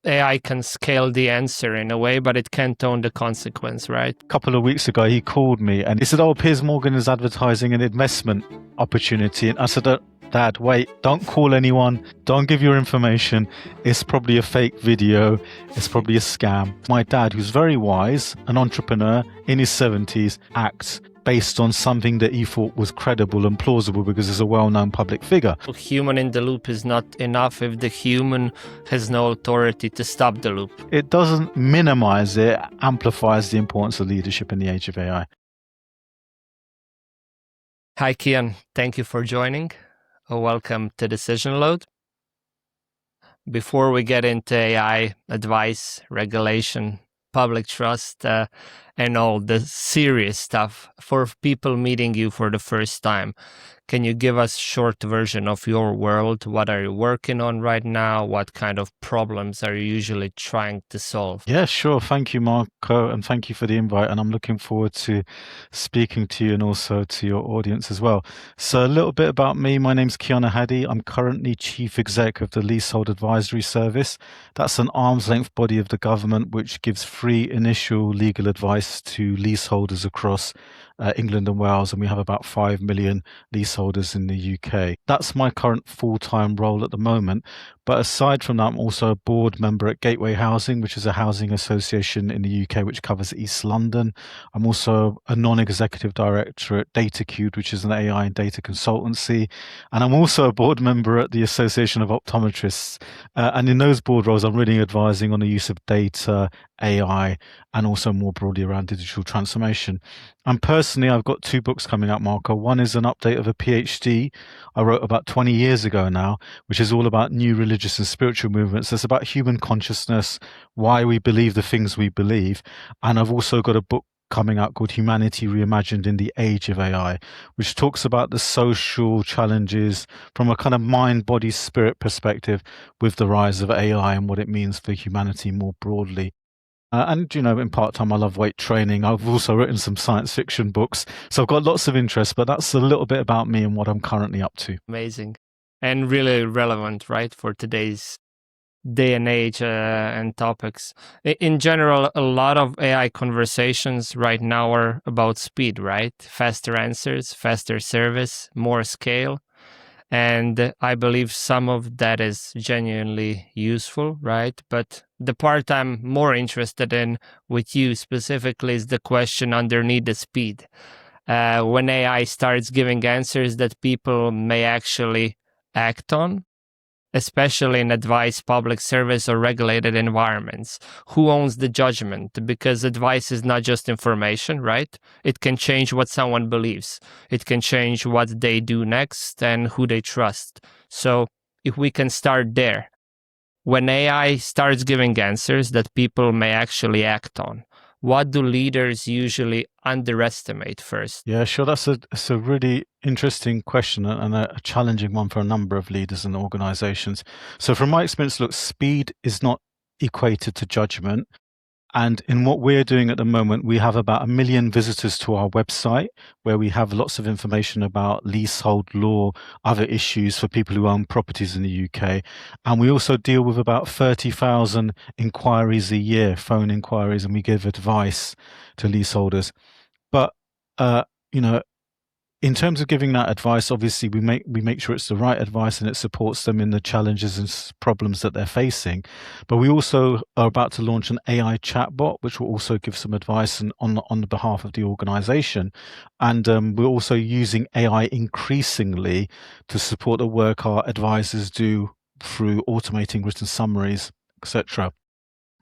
AI can scale the answer in a way, but it can't own the consequence, right? A couple of weeks ago, he called me and he said, "Oh, Piers Morgan is advertising an investment opportunity." And I said, "Dad, wait, don't call anyone. Don't give your information. It's probably a fake video. It's probably a scam." My dad, who's very wise, an entrepreneur in his 70s, acts based on something that he thought was credible and plausible because he's a well-known public figure. Human in the loop is not enough if the human has no authority to stop the loop. It doesn't minimize it, amplifies the importance of leadership in the age of AI. Hi, Kion. Thank you for joining. Welcome to Decision Load. Before we get into AI advice, regulation, public trust, and all the serious stuff, for people meeting you for the first time, can you give us a short version of your world? What are you working on right now? What kind of problems are you usually trying to solve? Yeah, sure. Thank you, Marko, and thank you for the invite. And I'm looking forward to speaking to you and also to your audience as well. So a little bit about me. My name's Kion Ahadi. I'm currently Chief Exec of the Leasehold Advisory Service. That's an arm's length body of the government which gives free initial legal advice to leaseholders across England and Wales, and we have about 5 million leaseholders in the UK. That's my current full-time role at the moment. But aside from that, I'm also a board member at Gateway Housing, which is a housing association in the UK which covers East London. I'm also a non-executive director at DataCube, which is an AI and data consultancy. And I'm also a board member at the Association of Optometrists. And in those board roles, I'm really advising on the use of data, AI, and also more broadly around digital transformation. And personally, I've got 2 books coming out, Marko. One is an update of a PhD I wrote about 20 years ago now, which is all about new religious and spiritual movements. It's about human consciousness, why we believe the things we believe. And I've also got a book coming out called Humanity Reimagined in the Age of AI, which talks about the social challenges from a kind of mind, body, spirit perspective with the rise of AI and what it means for humanity more broadly. And, you know, in part-time, I love weight training. I've also written some science fiction books. So I've got lots of interest, but that's a little bit about me and what I'm currently up to. Amazing. And really relevant, right, for today's day and age and topics. In general, a lot of AI conversations right now are about speed, right? Faster answers, faster service, more scale. And I believe some of that is genuinely useful, right? But the part I'm more interested in with you specifically is the question underneath the speed. When AI starts giving answers that people may actually act on, especially in advice, public service, or regulated environments. Who owns the judgment? Because advice is not just information, right? It can change what someone believes. It can change what they do next and who they trust. So if we can start there, when AI starts giving answers that people may actually act on, what do leaders usually underestimate first? Yeah, sure. That's a really interesting question and a challenging one for a number of leaders and organizations. So from my experience, look, speed is not equated to judgment. And in what we're doing at the moment, we have about 1 million visitors to our website, where we have lots of information about leasehold law, other issues for people who own properties in the UK. And we also deal with about 30,000 inquiries a year, phone inquiries, and we give advice to leaseholders. But, you know, in terms of giving that advice, obviously we make sure it's the right advice and it supports them in the challenges and problems that they're facing. But we also are about to launch an AI chatbot, which will also give some advice on the behalf of the organization. And we're also using AI increasingly to support the work our advisors do through automating written summaries, etc.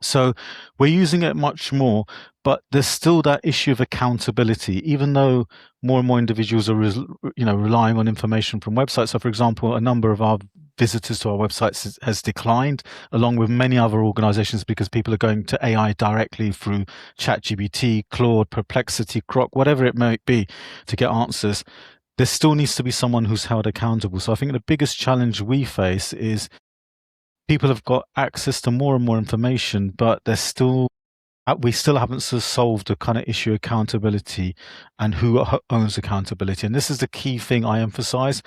So we're using it much more, but there's still that issue of accountability, even though more and more individuals are, relying on information from websites. So, for example, a number of our visitors to our websites has declined, along with many other organizations, because people are going to AI directly through ChatGPT, Claude, Perplexity, Grok, whatever it might be, to get answers. There still needs to be someone who's held accountable. So I think the biggest challenge we face is people have got access to more and more information, but they're still we still haven't solved the kind of issue of accountability and who owns accountability. And this is the key thing I emphasize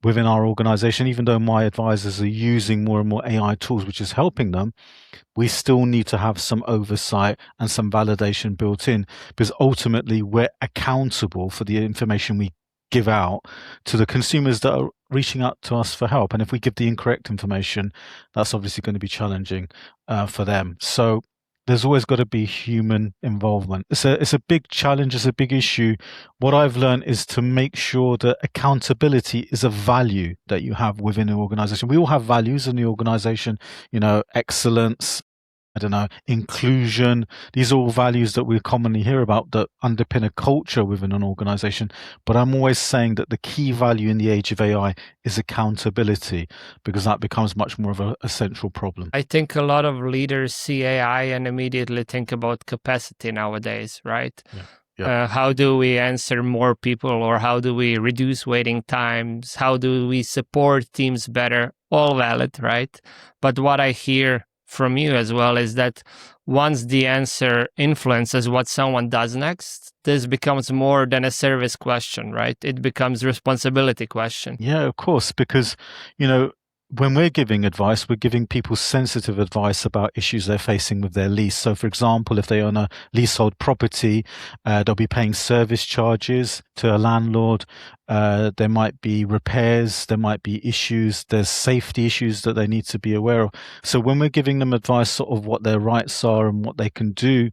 within our organization. Even though my advisors are using more and more AI tools, which is helping them, we still need to have some oversight and some validation built in, because ultimately we're accountable for the information we give out to the consumers that are reaching out to us for help. And if we give the incorrect information, that's obviously going to be challenging for them. So there's always got to be human involvement. It's a big challenge. It's a big issue. What I've learned is to make sure that accountability is a value that you have within an organization. We all have values in the organization, excellence, I don't know, inclusion. These are all values that we commonly hear about that underpin a culture within an organization. But I'm always saying that the key value in the age of AI is accountability, because that becomes much more of a central problem. I think a lot of leaders see AI and immediately think about capacity nowadays, right? Yeah. How do we answer more people, or how do we reduce waiting times? How do we support teams better? All valid, right? But what I hear from you as well is that once the answer influences what someone does next, this becomes more than a service question, right? It becomes responsibility question. Yeah, of course, because, when we're giving advice, we're giving people sensitive advice about issues they're facing with their lease. So, for example, if they own a leasehold property, they'll be paying service charges to a landlord. There might be repairs, there might be issues, there's safety issues that they need to be aware of. So when we're giving them advice sort of what their rights are and what they can do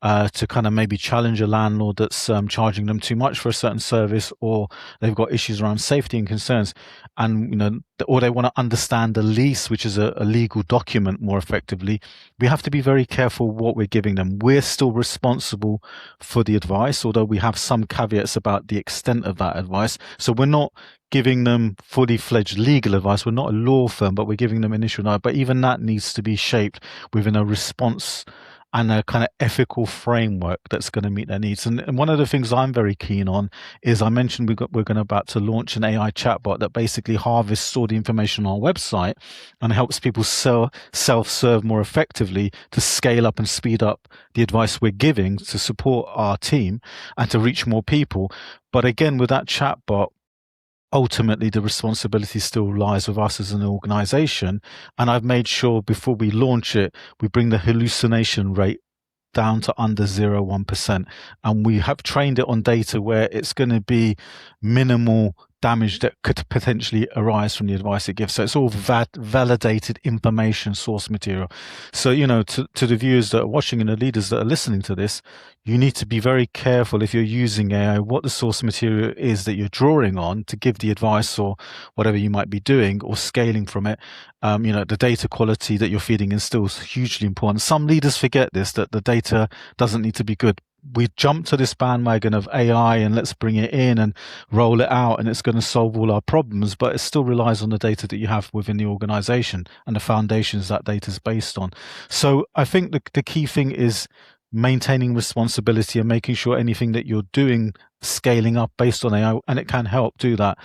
to kind of maybe challenge a landlord that's charging them too much for a certain service, or they've got issues around safety and concerns, and or they want to understand the lease, which is a legal document, more effectively, we have to be very careful what we're giving them. We're still responsible for the advice, although we have some caveats about the extent of that advice. So we're not giving them fully fledged legal advice. We're not a law firm, but we're giving them initial advice. But even that needs to be shaped within a response and a kind of ethical framework that's going to meet their needs. And one of the things I'm very keen on is, I mentioned we're going to about to launch an AI chatbot that basically harvests all the information on our website and helps people self-serve more effectively to scale up and speed up the advice we're giving to support our team and to reach more people. But again, with that chatbot, ultimately the responsibility still lies with us as an organization. And I've made sure before we launch it, we bring the hallucination rate down to under 0.1%. And we have trained it on data where it's going to be minimal damage that could potentially arise from the advice it gives. So it's all validated information source material. So, to the viewers that are watching and the leaders that are listening to this, you need to be very careful if you're using AI, what the source material is that you're drawing on to give the advice or whatever you might be doing or scaling from it. The data quality that you're feeding in still is hugely important. Some leaders forget this, that the data doesn't need to be good. We jump to this bandwagon of AI and let's bring it in and roll it out and it's going to solve all our problems, but it still relies on the data that you have within the organization and the foundations that data is based on. So I think the key thing is maintaining responsibility and making sure anything that you're doing, scaling up based on AI, and it can help do that,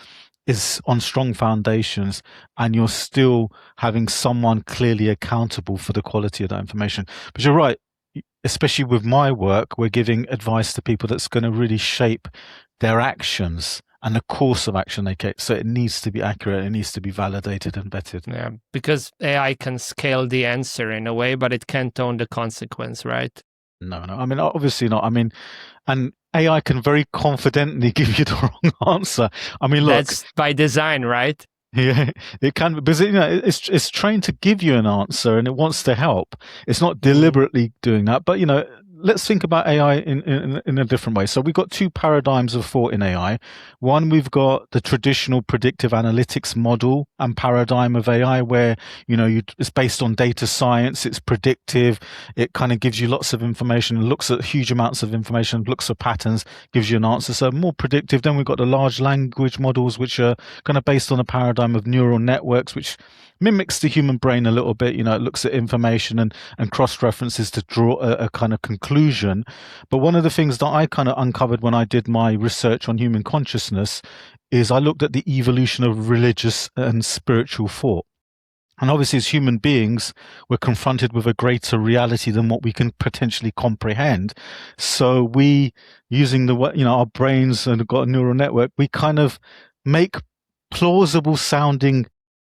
is on strong foundations, and you're still having someone clearly accountable for the quality of that information. But you're right, especially with my work, we're giving advice to people that's going to really shape their actions and the course of action they take. So it needs to be accurate, it needs to be validated and vetted. Yeah, because AI can scale the answer in a way, but it can't own the consequence, right? No. I mean, obviously not. I mean, and AI can very confidently give you the wrong answer. I mean, look. That's by design, right? Yeah, it can, because it's trained to give you an answer and it wants to help. It's not deliberately doing that, but let's think about AI in a different way. So we've got two paradigms of thought in AI. One, we've got the traditional predictive analytics model and paradigm of AI, where it's based on data science, it's predictive, it kind of gives you lots of information, looks at huge amounts of information, looks at patterns, gives you an answer. So more predictive. Then we've got the large language models, which are kind of based on a paradigm of neural networks, which mimics the human brain a little bit. It looks at information and cross references to draw a kind of conclusion. But one of the things that I kind of uncovered when I did my research on human consciousness is I looked at the evolution of religious and spiritual thought. And obviously, as human beings, we're confronted with a greater reality than what we can potentially comprehend. So we, using our brains and got a neural network, we kind of make plausible sounding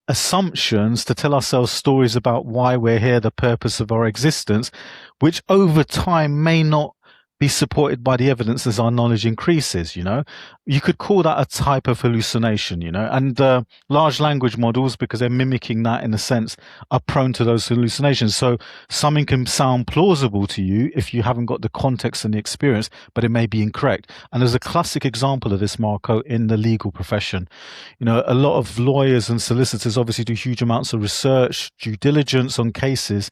assumptions to tell ourselves stories about why we're here, the purpose of our existence, which over time may not be supported by the evidence as our knowledge increases. You could call that a type of hallucination. And large language models, because they're mimicking that in a sense, are prone to those hallucinations. So something can sound plausible to you if you haven't got the context and the experience, but it may be incorrect. And there's a classic example of this, Marco, in the legal profession. A lot of lawyers and solicitors obviously do huge amounts of research, due diligence on cases,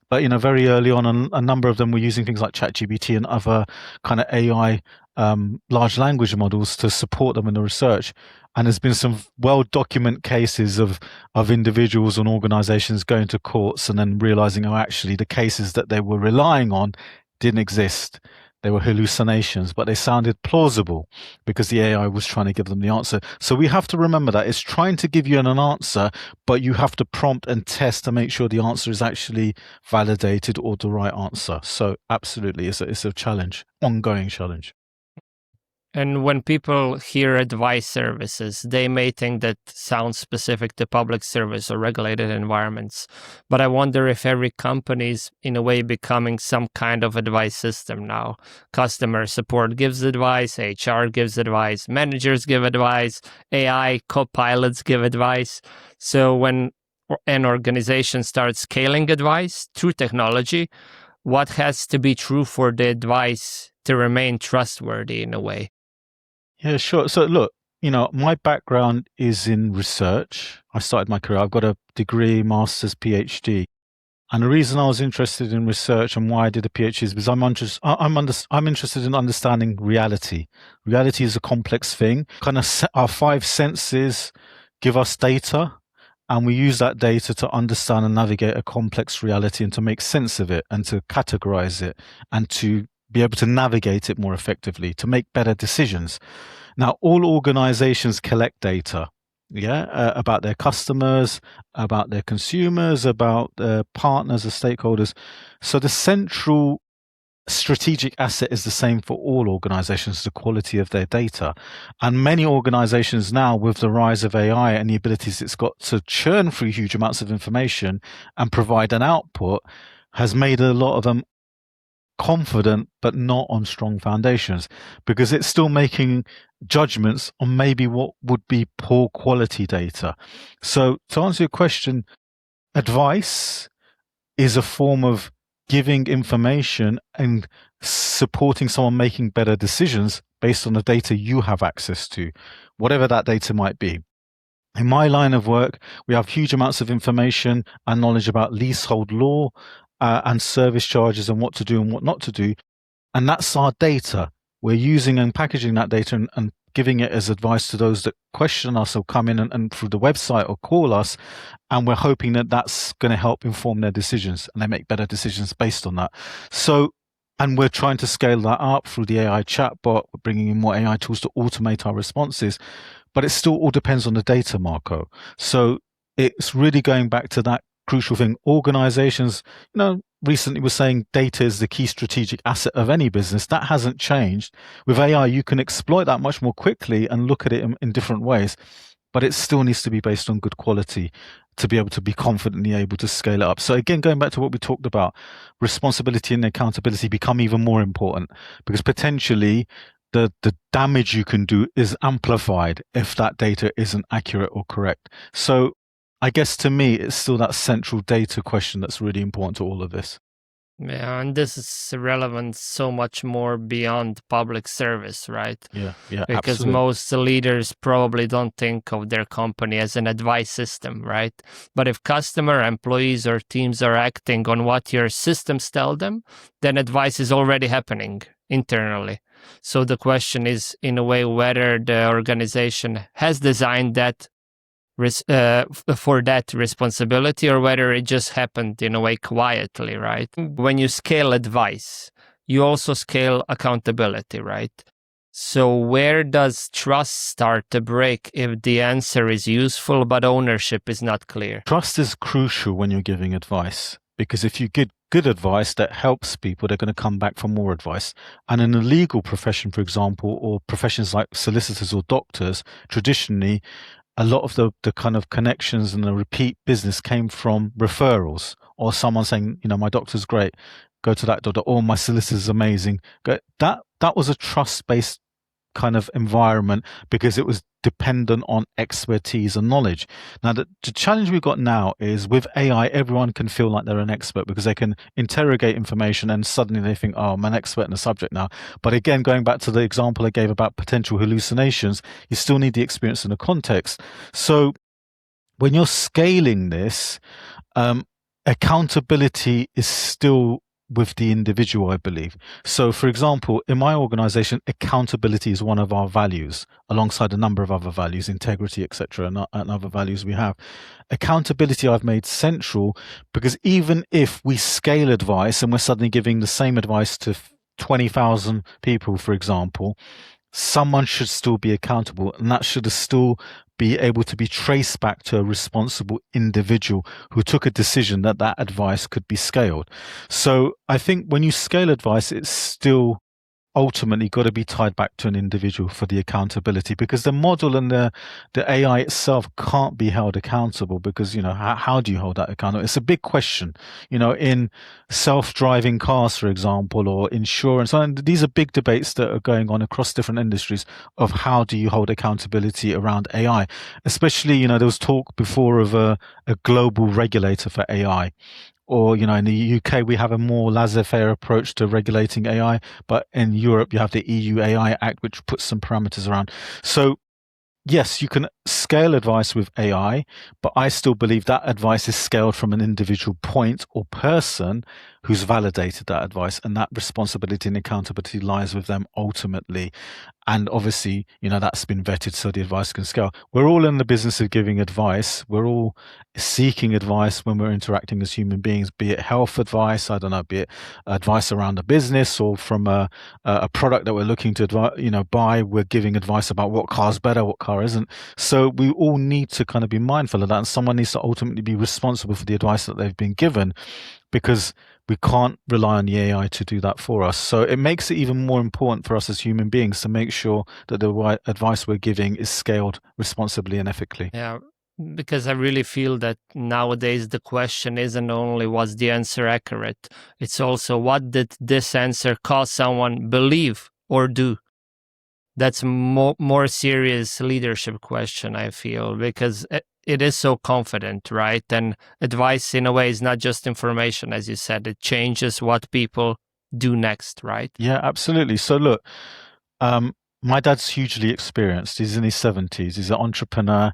but very early on, a number of them were using things like ChatGPT and other kind of AI large language models to support them in the research. And there's been some well-documented cases of individuals and organizations going to courts and then realizing, oh, actually, the cases that they were relying on didn't exist. They were hallucinations, but they sounded plausible because the AI was trying to give them the answer. So we have to remember that it's trying to give you an answer, but you have to prompt and test to make sure the answer is actually validated or the right answer. So absolutely, it's a challenge, ongoing challenge. And when people hear advice services, they may think that sounds specific to public service or regulated environments. But I wonder if every company is, in a way, becoming some kind of advice system now. Customer support gives advice, HR gives advice, managers give advice, AI co-pilots give advice. So when an organization starts scaling advice through technology, what has to be true for the advice to remain trustworthy in a way? Yeah, sure. So look, my background is in research. I started my career. I've got a degree, master's, PhD. And the reason I was interested in research and why I did a PhD is because I'm interested in understanding reality. Reality is a complex thing. Kind of our five senses give us data, and we use that data to understand and navigate a complex reality and to make sense of it and to categorize it and to be able to navigate it more effectively, to make better decisions. Now, all organizations collect data, about their customers, about their consumers, about their partners or stakeholders. So the central strategic asset is the same for all organizations, the quality of their data. And many organizations now, with the rise of AI and the abilities it's got to churn through huge amounts of information and provide an output, has made a lot of them confident but not on strong foundations, because it's still making judgments on maybe what would be poor quality data. So to answer your question, advice is a form of giving information and supporting someone making better decisions based on the data you have access to, whatever that data might be. In my line of work, we have huge amounts of information and knowledge about leasehold law and service charges and what to do and what not to do. And that's our data. We're using and packaging that data and giving it as advice to those that question us or come in and through the website or call us. And we're hoping that that's going to help inform their decisions and they make better decisions based on that. So, and we're trying to scale that up through the AI chatbot. We're bringing in more AI tools to automate our responses. But it still all depends on the data, Marco. So it's really going back to that crucial thing. Organizations, recently were saying data is the key strategic asset of any business. That hasn't changed. With AI, you can exploit that much more quickly and look at it in different ways, but it still needs to be based on good quality to be able to be confidently able to scale it up. So again, going back to what we talked about, responsibility and accountability become even more important, because potentially the damage you can do is amplified if that data isn't accurate or correct. So I guess to me, it's still that central data question that's really important to all of this. Yeah, and this is relevant so much more beyond public service, right? Yeah, Because absolutely. most leaders probably don't think of their company as an advice system, right? But if customer, employees, or teams are acting on what your systems tell them, then advice is already happening internally. So the question is, in a way, whether the organization has designed that for that responsibility, or whether it just happened in a way quietly, right? When you scale advice, you also scale accountability, right? So where does trust start to break if the answer is useful but ownership is not clear? Trust is crucial when you're giving advice, because if you give good advice that helps people, they're going to come back for more advice. And in the legal profession, for example, or professions like solicitors or doctors, traditionally, a lot of the kind of connections and the repeat business came from referrals, or someone saying, my doctor's great, go to that doctor, or my solicitor's amazing. That was a trust-based kind of environment because it was dependent on expertise and knowledge. Now, the challenge we've got now is with AI, everyone can feel like they're an expert because they can interrogate information and suddenly they think, oh, I'm an expert in the subject now. But again, going back to the example I gave about potential hallucinations, you still need the experience and the context. So when you're scaling this, accountability is still with the individual, I believe. So, for example, in my organization, accountability is one of our values, alongside a number of other values, integrity, etc., and other values we have. Accountability I've made central because even if we scale advice and we're suddenly giving the same advice to 20,000 people, for example, someone should still be accountable, and that should still be able to be traced back to a responsible individual who took a decision that that advice could be scaled. So I think when you scale advice, it's still ultimately got to be tied back to an individual for the accountability, because the model and the AI itself can't be held accountable, because how do you hold that accountable? It's a big question, in self-driving cars, for example, or insurance, and these are big debates that are going on across different industries of how do you hold accountability around AI, especially there was talk before of a global regulator for AI. Or, in the UK, we have a more laissez-faire approach to regulating AI, but in Europe, you have the EU AI Act, which puts some parameters around. So, yes, you can scale advice with AI, but I still believe that advice is scaled from an individual point or person who's validated that advice, and that responsibility and accountability lies with them ultimately. And obviously, that's been vetted so the advice can scale. We're all in the business of giving advice. We're all seeking advice when we're interacting as human beings, be it health advice, I don't know, be it advice around a business or from a product that we're looking to buy. We're giving advice about what car's better, what car isn't. So we all need to kind of be mindful of that. And someone needs to ultimately be responsible for the advice that they've been given, because we can't rely on the AI to do that for us. So it makes it even more important for us as human beings to make sure that the right advice we're giving is scaled responsibly and ethically. Yeah, because I really feel that nowadays the question isn't only was the answer accurate, it's also what did this answer cause someone believe or do. That's more serious leadership question, I feel, because it is so confident, right? And advice in a way is not just information, as you said, it changes what people do next, right? Yeah, absolutely. So look, my dad's hugely experienced. He's in his 70s. He's an entrepreneur.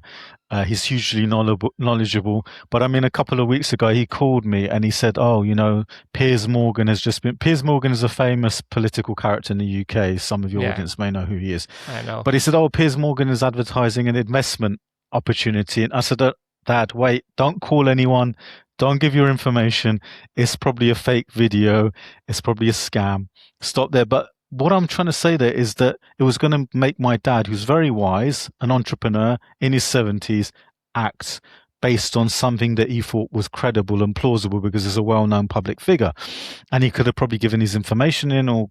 He's hugely knowledgeable. But I mean, a couple of weeks ago, he called me and he said, oh, Piers Morgan has just been... Piers Morgan is a famous political character in the UK. Some of your audience may know who he is. I know. But he said, oh, Piers Morgan is advertising an investment opportunity. And I said, Dad, wait, don't call anyone. Don't give your information. It's probably a fake video. It's probably a scam. Stop there. But what I'm trying to say there is that it was going to make my dad, who's very wise, an entrepreneur in his 70s, act based on something that he thought was credible and plausible because he's a well-known public figure. And he could have probably given his information in, or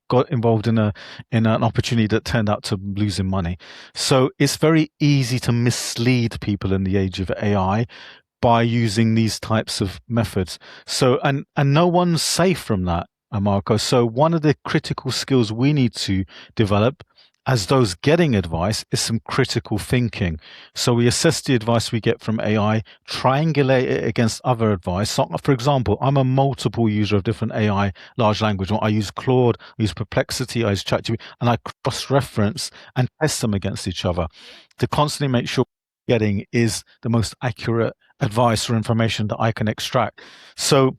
got involved in an opportunity that turned out to losing money. So it's very easy to mislead people in the age of AI by using these types of methods. So and no one's safe from that, Marko. So one of the critical skills we need to develop as those getting advice is some critical thinking. So we assess the advice we get from AI, triangulate it against other advice. So, for example, I'm a multiple user of different AI large language. I use Claude, I use Perplexity, I use ChatGPT, and I cross-reference and test them against each other to constantly make sure what I'm getting is the most accurate advice or information that I can extract. So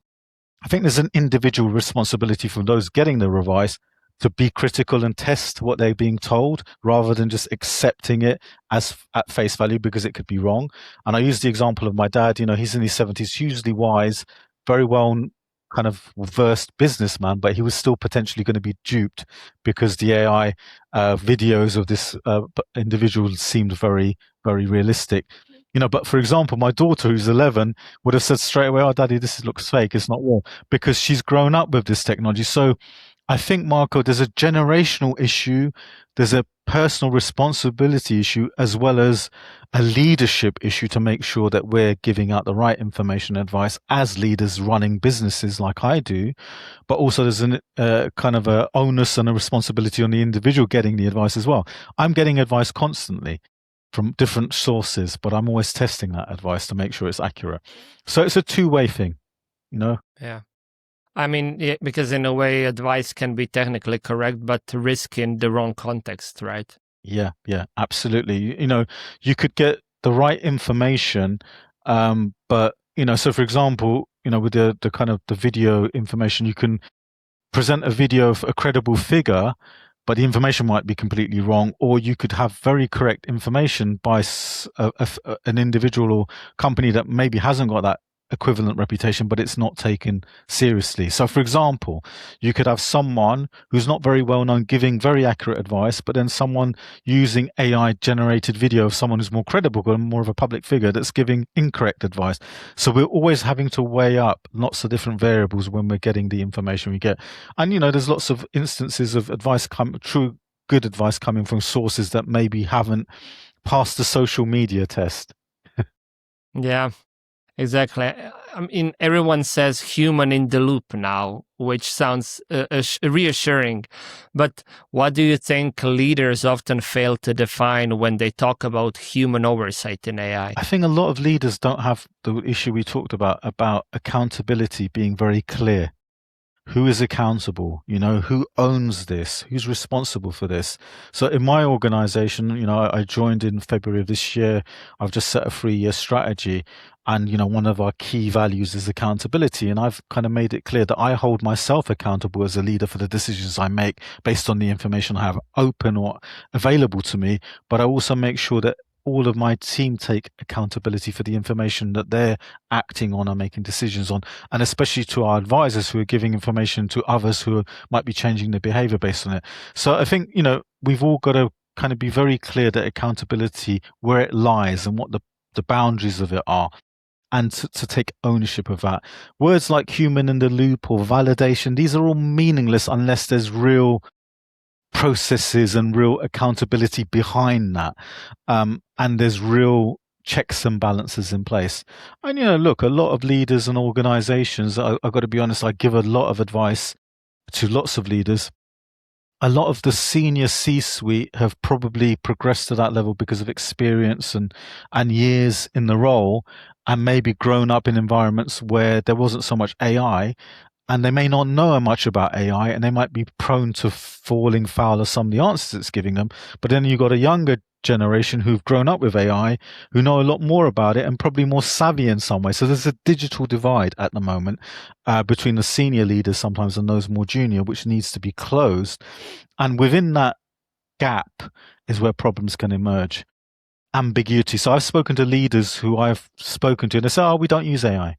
I think there's an individual responsibility for those getting the advice to be critical and test what they're being told rather than just accepting it as at face value because it could be wrong. And I use the example of my dad. He's in his 70s, hugely wise, very well kind of versed businessman, but he was still potentially going to be duped because the AI videos of this individual seemed very, very realistic. But for example, my daughter, who's 11, would have said straight away, "Oh, Daddy, this looks fake. It's not real," because she's grown up with this technology. So I think, Marco, there's a generational issue, there's a personal responsibility issue, as well as a leadership issue to make sure that we're giving out the right information and advice as leaders running businesses like I do. But also there's an kind of a onus and a responsibility on the individual getting the advice as well. I'm getting advice constantly from different sources, but I'm always testing that advice to make sure it's accurate. So it's a two-way thing, Yeah. I mean, because in a way, advice can be technically correct, but risk in the wrong context, right? Yeah, absolutely. You could get the right information, but so for example, with the kind of the video information, you can present a video of a credible figure, but the information might be completely wrong, or you could have very correct information by an individual or company that maybe hasn't got that equivalent reputation, but it's not taken seriously. So, for example, you could have someone who's not very well known giving very accurate advice, but then someone using AI generated video of someone who's more credible and more of a public figure that's giving incorrect advice. So we're always having to weigh up lots of different variables when we're getting the information we get. And, there's lots of instances of advice true good advice coming from sources that maybe haven't passed the social media test. Yeah. Exactly. I mean, everyone says human in the loop now, which sounds reassuring. But what do you think leaders often fail to define when they talk about human oversight in AI? I think a lot of leaders don't have the issue we talked about accountability being very clear. Who is accountable? Who owns this? Who's responsible for this? So in my organization, I joined in February of this year. I've just set a 3-year strategy. And, one of our key values is accountability. And I've kind of made it clear that I hold myself accountable as a leader for the decisions I make based on the information I have open or available to me. But I also make sure that all of my team take accountability for the information that they're acting on and making decisions on, and especially to our advisors who are giving information to others who might be changing their behavior based on it. So I think, we've all got to kind of be very clear that accountability, where it lies and what the boundaries of it are, and to take ownership of that. Words like human in the loop or validation, these are all meaningless unless there's real processes and real accountability behind that, and there's real checks and balances in place. And look, a lot of leaders and organizations, I've got to be honest, I give a lot of advice to lots of leaders. A lot of the senior C-suite have probably progressed to that level because of experience and years in the role, and maybe grown up in environments where there wasn't so much AI, and they may not know much about AI, and they might be prone to falling foul of some of the answers it's giving them. But then you've got a younger generation who've grown up with AI, who know a lot more about it and probably more savvy in some way. So there's a digital divide at the moment between the senior leaders sometimes and those more junior, which needs to be closed. And within that gap is where problems can emerge. Ambiguity. So I've spoken to leaders who I've spoken to, and they say, "Oh, we don't use AI.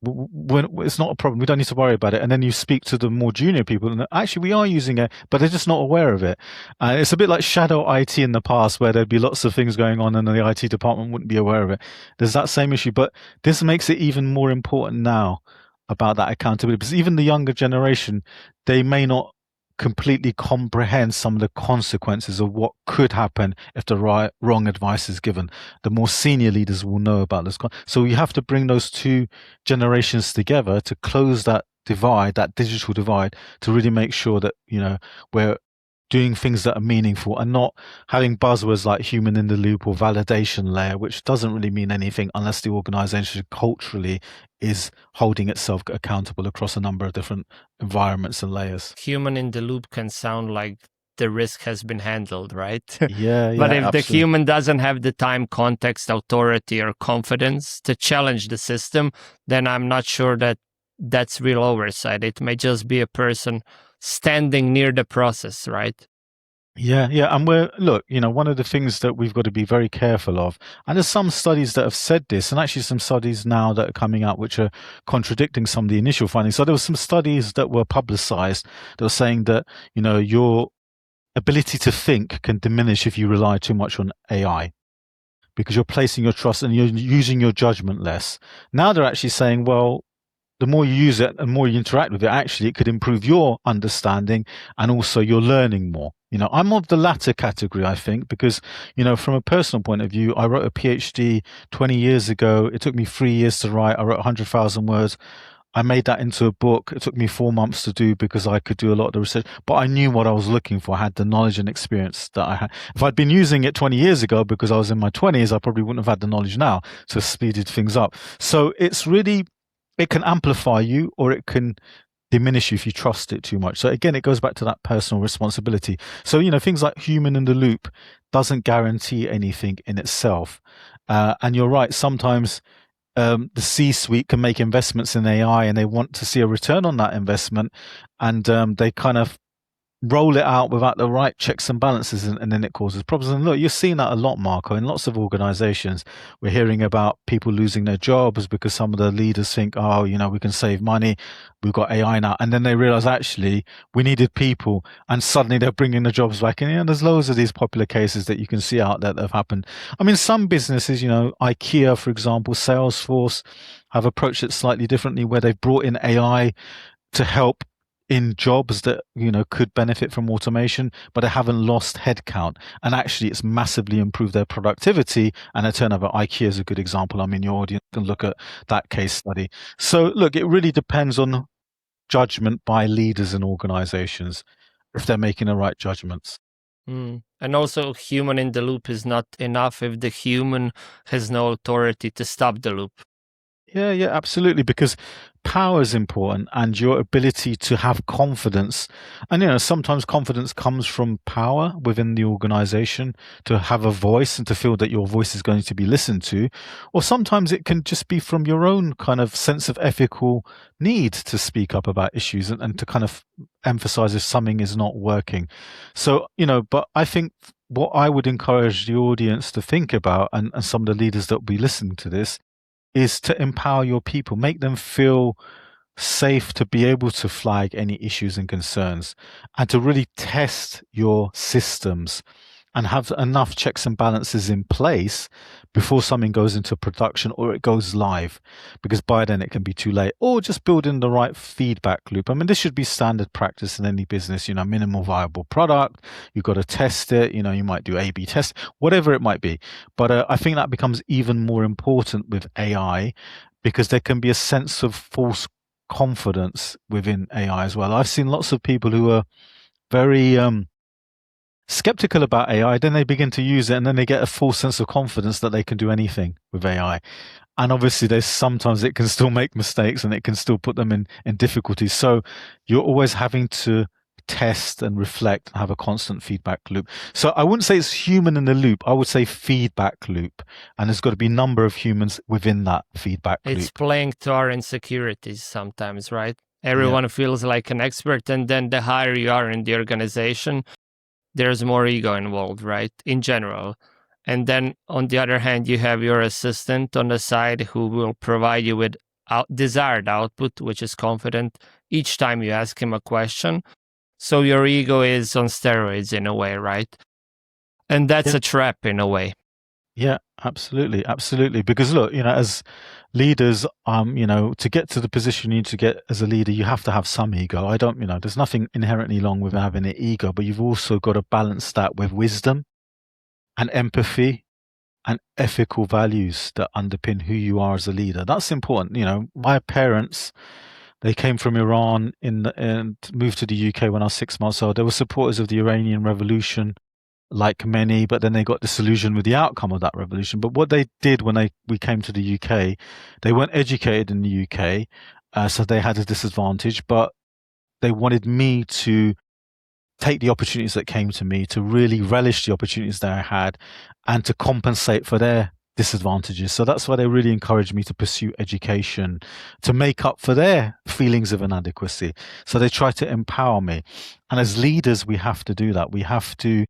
When it's not a problem, we don't need to worry about it." And then you speak to the more junior people, and actually we are using it, but they're just not aware of it. It's a bit like shadow IT in the past, where there'd be lots of things going on and the IT department wouldn't be aware of it. There's that same issue, but this makes it even more important now about that accountability, because even the younger generation, they may not completely comprehend some of the consequences of what could happen if the wrong advice is given. The more senior leaders will know about this. So you have to bring those two generations together to close that divide, that digital divide, to really make sure that, we're doing things that are meaningful and not having buzzwords like human in the loop or validation layer, which doesn't really mean anything unless the organization culturally is holding itself accountable across a number of different environments and layers. Human in the loop can sound like the risk has been handled, right? Yeah, But if absolutely. the human doesn't have the time, context, authority, or confidence to challenge the system, then I'm not sure that that's real oversight. It may just be a person standing near the process, right? Yeah, yeah, and one of the things that we've got to be very careful of, and there's some studies that have said this, and actually some studies now that are coming out which are contradicting some of the initial findings. So there were some studies that were publicized that were saying that, your ability to think can diminish if you rely too much on AI because you're placing your trust and you're using your judgment less. Now they're actually saying, well, the more you use it and more you interact with it, actually, it could improve your understanding and also you're learning more. I'm of the latter category, I think, because, from a personal point of view, I wrote a PhD 20 years ago. It took me 3 years to write. I wrote 100,000 words. I made that into a book. It took me 4 months to do because I could do a lot of the research, but I knew what I was looking for. I had the knowledge and experience that I had. If I'd been using it 20 years ago because I was in my 20s, I probably wouldn't have had the knowledge now to speeded things up. So it can amplify you or it can diminish you if you trust it too much. So again, it goes back to that personal responsibility. So, things like human in the loop doesn't guarantee anything in itself. And you're right, sometimes the C-suite can make investments in AI and they want to see a return on that investment, and they kind of roll it out without the right checks and balances, and then it causes problems. And look, you're seeing that a lot, Marco, in lots of organizations. We're hearing about people losing their jobs because some of the leaders think, oh, we can save money, we've got AI now, and then they realize actually we needed people, and suddenly they're bringing the jobs back in. There's loads of these popular cases that you can see out there that have happened. I mean, some businesses, IKEA, for example, Salesforce, have approached it slightly differently, where they've brought in AI to help in jobs that could benefit from automation, but they haven't lost headcount, and actually it's massively improved their productivity and their turnover. IKEA is a good example. I mean, your audience can look at that case study. So look, it really depends on judgment by leaders and organizations if they're making the right judgments. And also, human in the loop is not enough if the human has no authority to stop the loop. Yeah, yeah, absolutely. Because power is important and your ability to have confidence. And, sometimes confidence comes from power within the organization to have a voice and to feel that your voice is going to be listened to. Or sometimes it can just be from your own kind of sense of ethical need to speak up about issues and to kind of emphasize if something is not working. So, but I think what I would encourage the audience to think about, and some of the leaders that will be listening to this, is to empower your people, make them feel safe to be able to flag any issues and concerns, and to really test your systems and have enough checks and balances in place before something goes into production or it goes live, because by then it can be too late. Or just build in the right feedback loop. I mean, this should be standard practice in any business. Minimal viable product, you've got to test it. You might do A/B test, whatever it might be. But I think that becomes even more important with AI, because there can be a sense of false confidence within AI as well. I've seen lots of people who are very skeptical about AI, then they begin to use it, and then they get a full sense of confidence that they can do anything with AI. And obviously, there's sometimes it can still make mistakes and it can still put them in difficulties. So you're always having to test and reflect and have a constant feedback loop. So I wouldn't say it's human in the loop. I would say feedback loop. And there's got to be a number of humans within that feedback loop. It's playing to our insecurities sometimes, right? Everyone feels like an expert, and then the higher you are in the organization, there's more ego involved, right? In general. And then on the other hand, you have your assistant on the side who will provide you with desired output, which is confident each time you ask him a question. So your ego is on steroids in a way, right? And that's a trap in a way. Yeah, absolutely. Absolutely. Because look, as leaders, to get to the position you need to get as a leader, you have to have some ego. There's nothing inherently wrong with having an ego, but you've also got to balance that with wisdom and empathy and ethical values that underpin who you are as a leader. That's important. My parents, they came from Iran and moved to the UK when I was 6 months old. They were supporters of the Iranian Revolution, like many, but then they got disillusioned with the outcome of that revolution. But what they did when we came to the UK, they weren't educated in the UK, so they had a disadvantage, but they wanted me to take the opportunities that came to me, to really relish the opportunities that I had, and to compensate for their disadvantages. So that's why they really encourage me to pursue education to make up for their feelings of inadequacy. So they try to empower me. And as leaders, we have to do that. We have to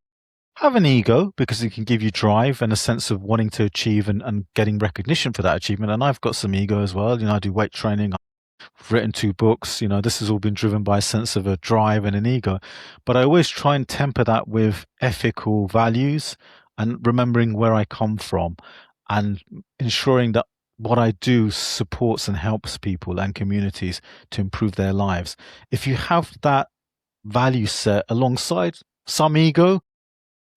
have an ego because it can give you drive and a sense of wanting to achieve and getting recognition for that achievement. And I've got some ego as well. I do weight training. I've written 2 books. This has all been driven by a sense of a drive and an ego. But I always try and temper that with ethical values and remembering where I come from and ensuring that what I do supports and helps people and communities to improve their lives. If you have that value set alongside some ego,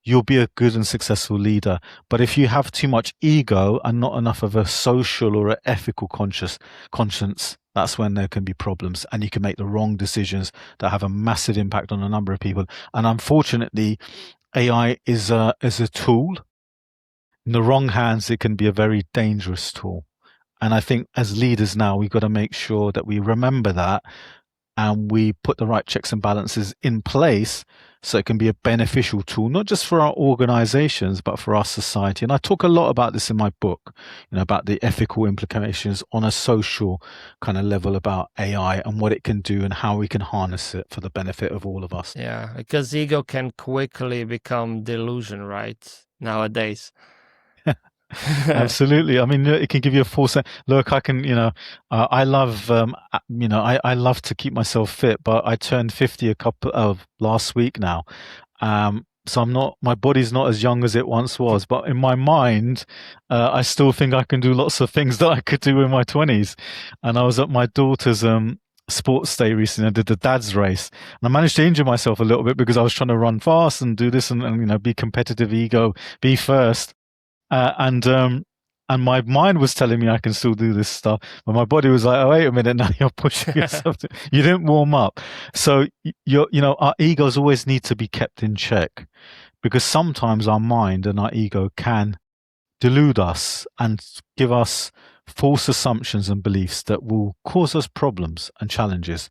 you'll be a good and successful leader. But if you have too much ego and not enough of a social or an ethical conscience, that's when there can be problems and you can make the wrong decisions that have a massive impact on a number of people. And unfortunately, AI is a tool. In the wrong hands, it can be a very dangerous tool. And I think as leaders now, we've got to make sure that we remember that and we put the right checks and balances in place so it can be a beneficial tool, not just for our organizations, but for our society. And I talk a lot about this in my book, about the ethical implications on a social kind of level about AI and what it can do and how we can harness it for the benefit of all of us. Yeah, because ego can quickly become delusion, right? Nowadays. Absolutely. I mean, it can give you a false sense. Look, I can, I love, I love to keep myself fit, but I turned 50 a couple of last week now. So my body's not as young as it once was, but in my mind, I still think I can do lots of things that I could do in my 20s. And I was at my daughter's, sports day recently. I did the dad's race and I managed to injure myself a little bit because I was trying to run fast and do this and be competitive, ego, be first. And my mind was telling me I can still do this stuff, but my body was like, "Oh, wait a minute! Now you're pushing yourself. You didn't warm up." So our egos always need to be kept in check, because sometimes our mind and our ego can delude us and give us false assumptions and beliefs that will cause us problems and challenges.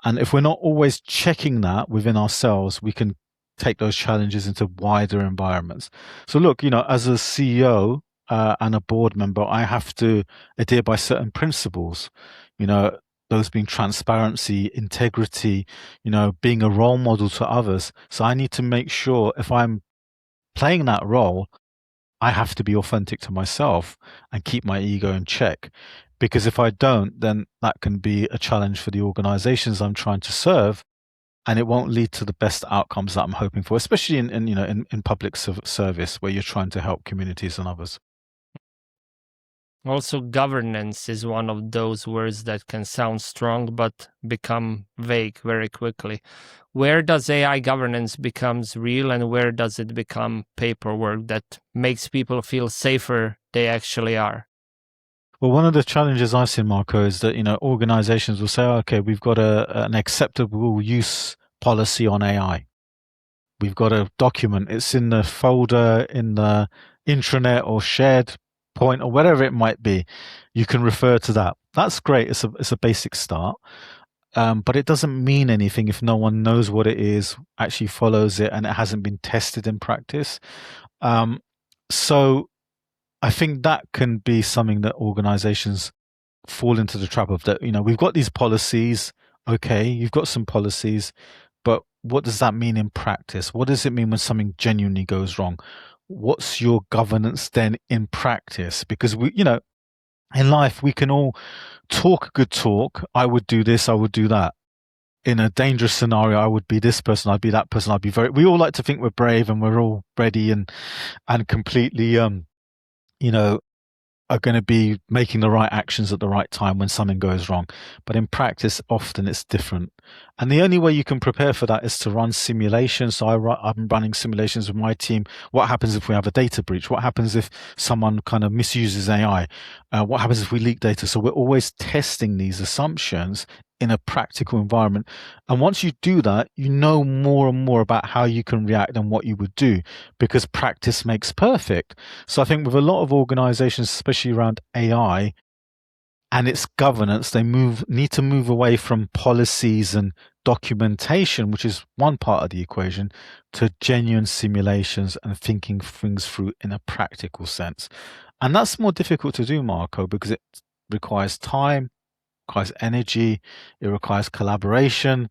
And if we're not always checking that within ourselves, we can take those challenges into wider environments. So look, as a CEO and a board member, I have to adhere by certain principles, those being transparency, integrity, being a role model to others. So I need to make sure if I'm playing that role, I have to be authentic to myself and keep my ego in check. Because if I don't, then that can be a challenge for the organizations I'm trying to serve. And it won't lead to the best outcomes that I'm hoping for, especially in public service where you're trying to help communities and others. Also, governance is one of those words that can sound strong but become vague very quickly. Where does AI governance becomes real and where does it become paperwork that makes people feel safer they actually are? Well, one of the challenges I've seen, Marco, is that organizations will say, "Okay, we've got an acceptable use policy on AI. We've got a document. It's in the folder, in the intranet or shared point or whatever it might be. You can refer to that. That's great. It's a basic start, but it doesn't mean anything if no one knows what it is, actually follows it, and it hasn't been tested in practice. So I think that can be something that organizations fall into the trap of, that, we've got these policies. Okay, you've got some policies, but what does that mean in practice? What does it mean when something genuinely goes wrong? What's your governance then in practice? Because in life, we can all talk good talk. I would do this, I would do that. In a dangerous scenario, I would be this person, I'd be that person, we all like to think we're brave and we're all ready and completely, are going to be making the right actions at the right time when something goes wrong. But in practice, often it's different. And the only way you can prepare for that is to run simulations. So I'm running simulations with my team. What happens if we have a data breach? What happens if someone kind of misuses AI? What happens if we leak data? So we're always testing these assumptions in a practical environment. And once you do that, you know more and more about how you can react and what you would do, because practice makes perfect. So I think with a lot of organizations, especially around AI and its governance, they need to move away from policies and documentation, which is one part of the equation, to genuine simulations and thinking things through in a practical sense. And that's more difficult to do, Marco, because it requires time, requires energy, it requires collaboration,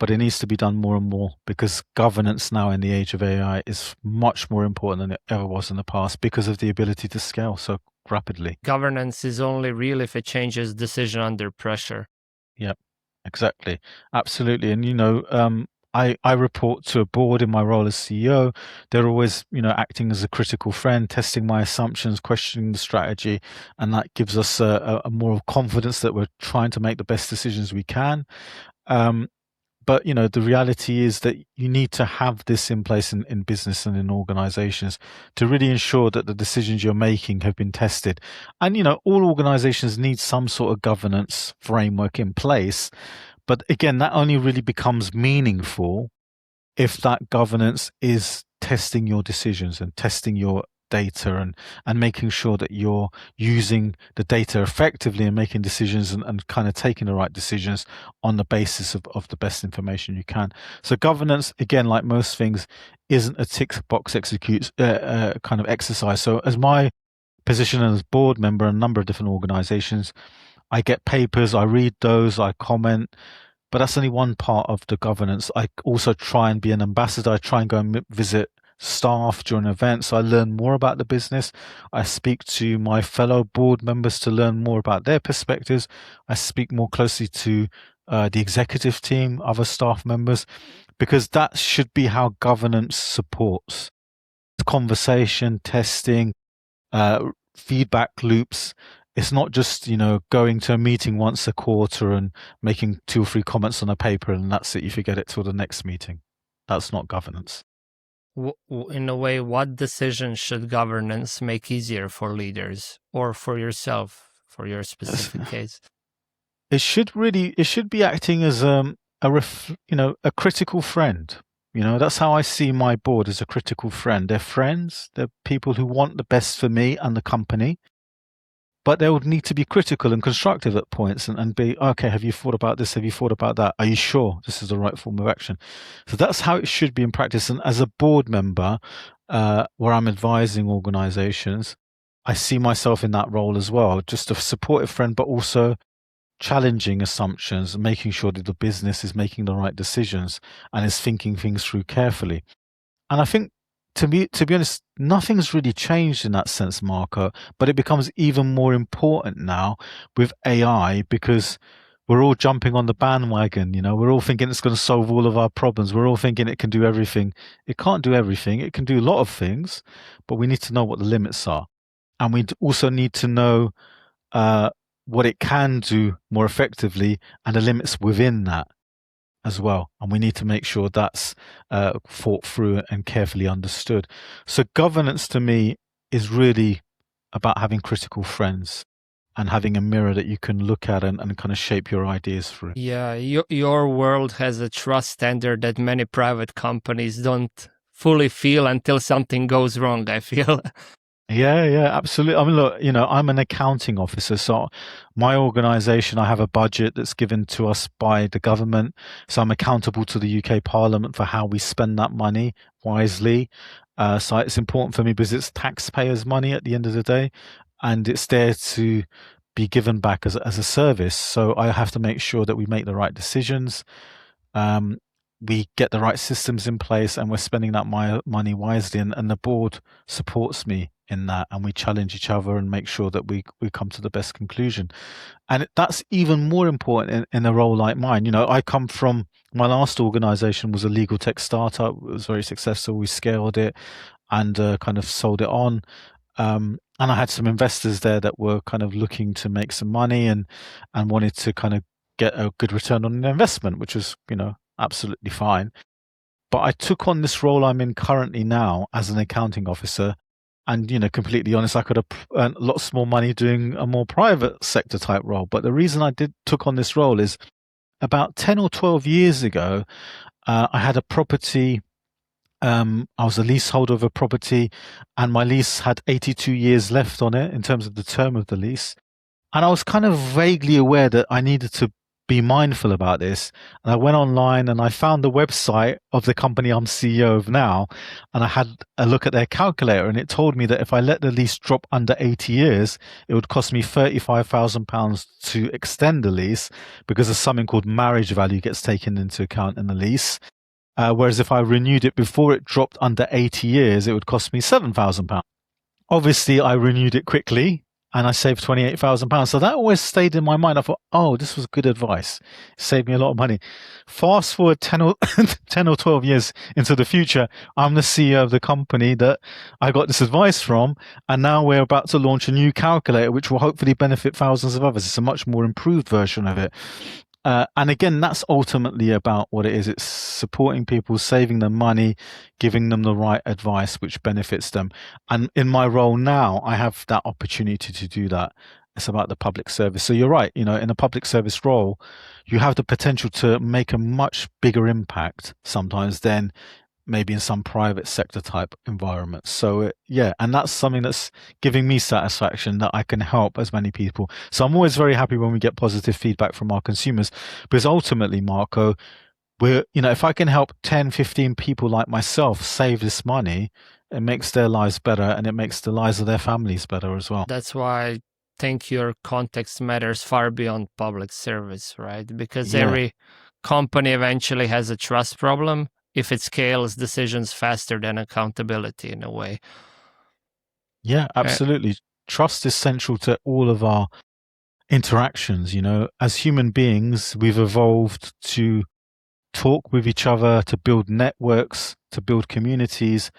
but it needs to be done more and more because governance now in the age of AI is much more important than it ever was in the past because of the ability to scale so rapidly. Governance is only real if it changes decision under pressure. Yep, exactly. Absolutely. And, I report to a board in my role as CEO. They're always, acting as a critical friend, testing my assumptions, questioning the strategy, and that gives us a more of confidence that we're trying to make the best decisions we can. But the reality is that you need to have this in place in business and in organizations to really ensure that the decisions you're making have been tested. And all organizations need some sort of governance framework in place. But again, that only really becomes meaningful if that governance is testing your decisions and testing your data and making sure that you're using the data effectively and making decisions and kind of taking the right decisions on the basis of the best information you can. So governance, again, like most things, isn't a tick box executes kind of exercise. So as my position as board member in a number of different organizations, I get papers, I read those, I comment, but that's only one part of the governance. I also try and be an ambassador. I try and go and visit staff during events. I learn more about the business. I speak to my fellow board members to learn more about their perspectives. I speak more closely to the executive team, other staff members, because that should be how governance supports conversation, testing, feedback loops. It's not just, going to a meeting once a quarter and making 2 or 3 comments on a paper and that's it. You forget it till the next meeting. That's not governance. In a way, what decisions should governance make easier for leaders or for yourself, for your specific case? It should be acting as a critical friend. That's how I see my board, as a critical friend. They're friends. They're people who want the best for me and the company. But they would need to be critical and constructive at points and be, okay, have you thought about this? Have you thought about that? Are you sure this is the right form of action? So that's how it should be in practice. And as a board member, where I'm advising organizations, I see myself in that role as well, just a supportive friend, but also challenging assumptions, making sure that the business is making the right decisions and is thinking things through carefully. And I think, to be honest, nothing's really changed in that sense, Marco, but it becomes even more important now with AI because we're all jumping on the bandwagon. We're all thinking it's going to solve all of our problems. We're all thinking it can do everything. It can't do everything. It can do a lot of things, but we need to know what the limits are. And we also need to know what it can do more effectively and the limits within that as well. And we need to make sure that's thought through and carefully understood. So governance to me is really about having critical friends and having a mirror that you can look at and kind of shape your ideas through. Yeah, your world has a trust standard that many private companies don't fully feel until something goes wrong, I feel. Yeah, absolutely. I mean, look, I'm an accounting officer, so my organization, I have a budget that's given to us by the government. So I'm accountable to the UK Parliament for how we spend that money wisely. So it's important for me because it's taxpayers' money at the end of the day, and it's there to be given back as a service. So I have to make sure that we make the right decisions. We get the right systems in place and we're spending that money wisely, and the board supports me in that, and we challenge each other and make sure that we come to the best conclusion. And that's even more important in a role like mine. I come from, my last organization was a legal tech startup. It was very successful. We scaled it and kind of sold it on. And I had some investors there that were kind of looking to make some money and wanted to kind of get a good return on their investment, which was, absolutely fine. But I took on this role I'm in currently now as an accounting officer. And, completely honest, I could have earned lots more money doing a more private sector type role. But the reason I took on this role is about 10 or 12 years ago, I had a property. I was a leaseholder of a property and my lease had 82 years left on it in terms of the term of the lease. And I was kind of vaguely aware that I needed to be mindful about this. And I went online and I found the website of the company I'm CEO of now, and I had a look at their calculator, and it told me that if I let the lease drop under 80 years, it would cost me £35,000 to extend the lease, because there's something called marriage value gets taken into account in the lease. Whereas if I renewed it before it dropped under 80 years, it would cost me £7,000. Obviously, I renewed it quickly and I saved £28,000. So that always stayed in my mind. I thought, oh, this was good advice. It saved me a lot of money. Fast forward 10 or, 10 or 12 years into the future, I'm the CEO of the company that I got this advice from. And now we're about to launch a new calculator, which will hopefully benefit thousands of others. It's a much more improved version of it. And again, that's ultimately about what it is. It's supporting people, saving them money, giving them the right advice, which benefits them. And in my role now, I have that opportunity to do that. It's about the public service. So you're right. In a public service role, you have the potential to make a much bigger impact sometimes than maybe in some private sector type environments. So yeah, and that's something that's giving me satisfaction, that I can help as many people. So I'm always very happy when we get positive feedback from our consumers, because ultimately, Marco, if I can help 10, 15 people like myself save this money, it makes their lives better and it makes the lives of their families better as well. That's why I think your context matters far beyond public service, right? Because every company eventually has a trust problem if it scales decisions faster than accountability in a way. Yeah, absolutely. Trust is central to all of our interactions. As human beings, we've evolved to talk with each other, to build networks, to build communities.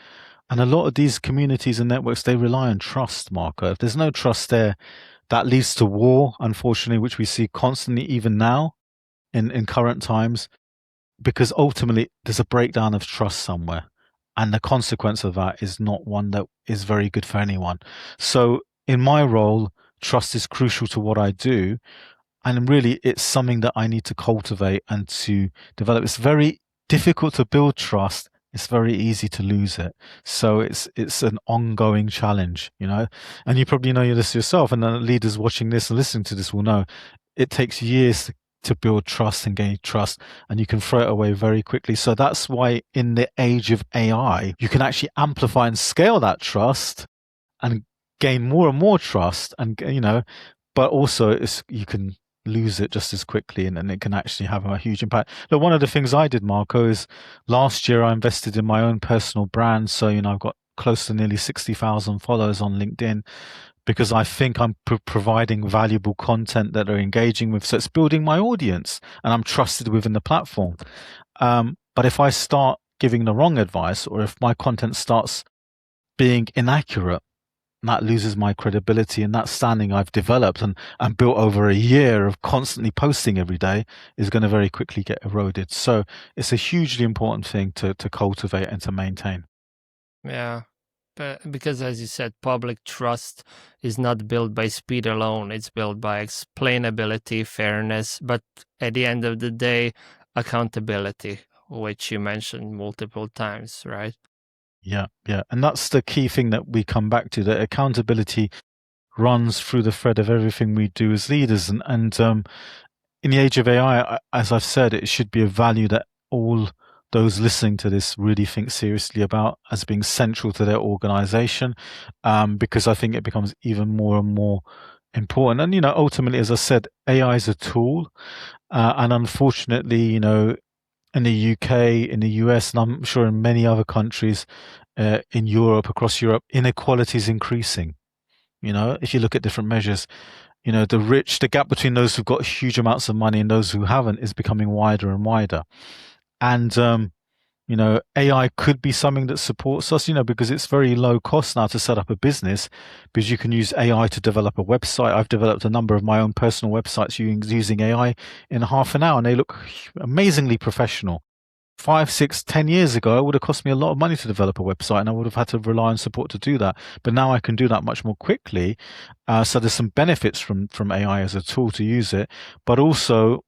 And a lot of these communities and networks, they rely on trust, Marco. If there's no trust there, that leads to war, unfortunately, which we see constantly, even now in current times, because ultimately there's a breakdown of trust somewhere. And the consequence of that is not one that is very good for anyone. So in my role, trust is crucial to what I do. And really, it's something that I need to cultivate and to develop. It's very difficult to build trust. It's very easy to lose it. So it's an ongoing challenge, And you probably know this yourself, and the leaders watching this and listening to this will know it takes years to build trust and gain trust, and you can throw it away very quickly. So that's why in the age of AI, you can actually amplify and scale that trust and gain more and more trust, and but also you can lose it just as quickly, and it can actually have a huge impact. Look, one of the things I did, Marco, is last year I invested in my own personal brand. So I've got close to nearly 60,000 followers on LinkedIn, because I think I'm providing valuable content that they're engaging with. So it's building my audience, and I'm trusted within the platform. But if I start giving the wrong advice, or if my content starts being inaccurate, that loses my credibility, and that standing I've developed and built over a year of constantly posting every day is going to very quickly get eroded. So it's a hugely important thing to cultivate and to maintain. Yeah. Because as you said, public trust is not built by speed alone. It's built by explainability, fairness, but at the end of the day, accountability, which you mentioned multiple times, right? Yeah. And that's the key thing that we come back to, that accountability runs through the thread of everything we do as leaders. And in the age of AI, as I've said, it should be a value that all those listening to this really think seriously about as being central to their organization, because I think it becomes even more and more important. And, ultimately, as I said, AI is a tool. And unfortunately, in the UK, in the US, and I'm sure in many other countries in Europe, across Europe, inequality is increasing. If you look at different measures, the gap between those who've got huge amounts of money and those who haven't is becoming wider and wider. And, AI could be something that supports us, because it's very low cost now to set up a business, because you can use AI to develop a website. I've developed a number of my own personal websites using AI in half an hour, and they look amazingly professional. 5, 6, 10 years ago, it would have cost me a lot of money to develop a website, and I would have had to rely on support to do that. But now I can do that much more quickly. So there's some benefits from AI as a tool to use it, but also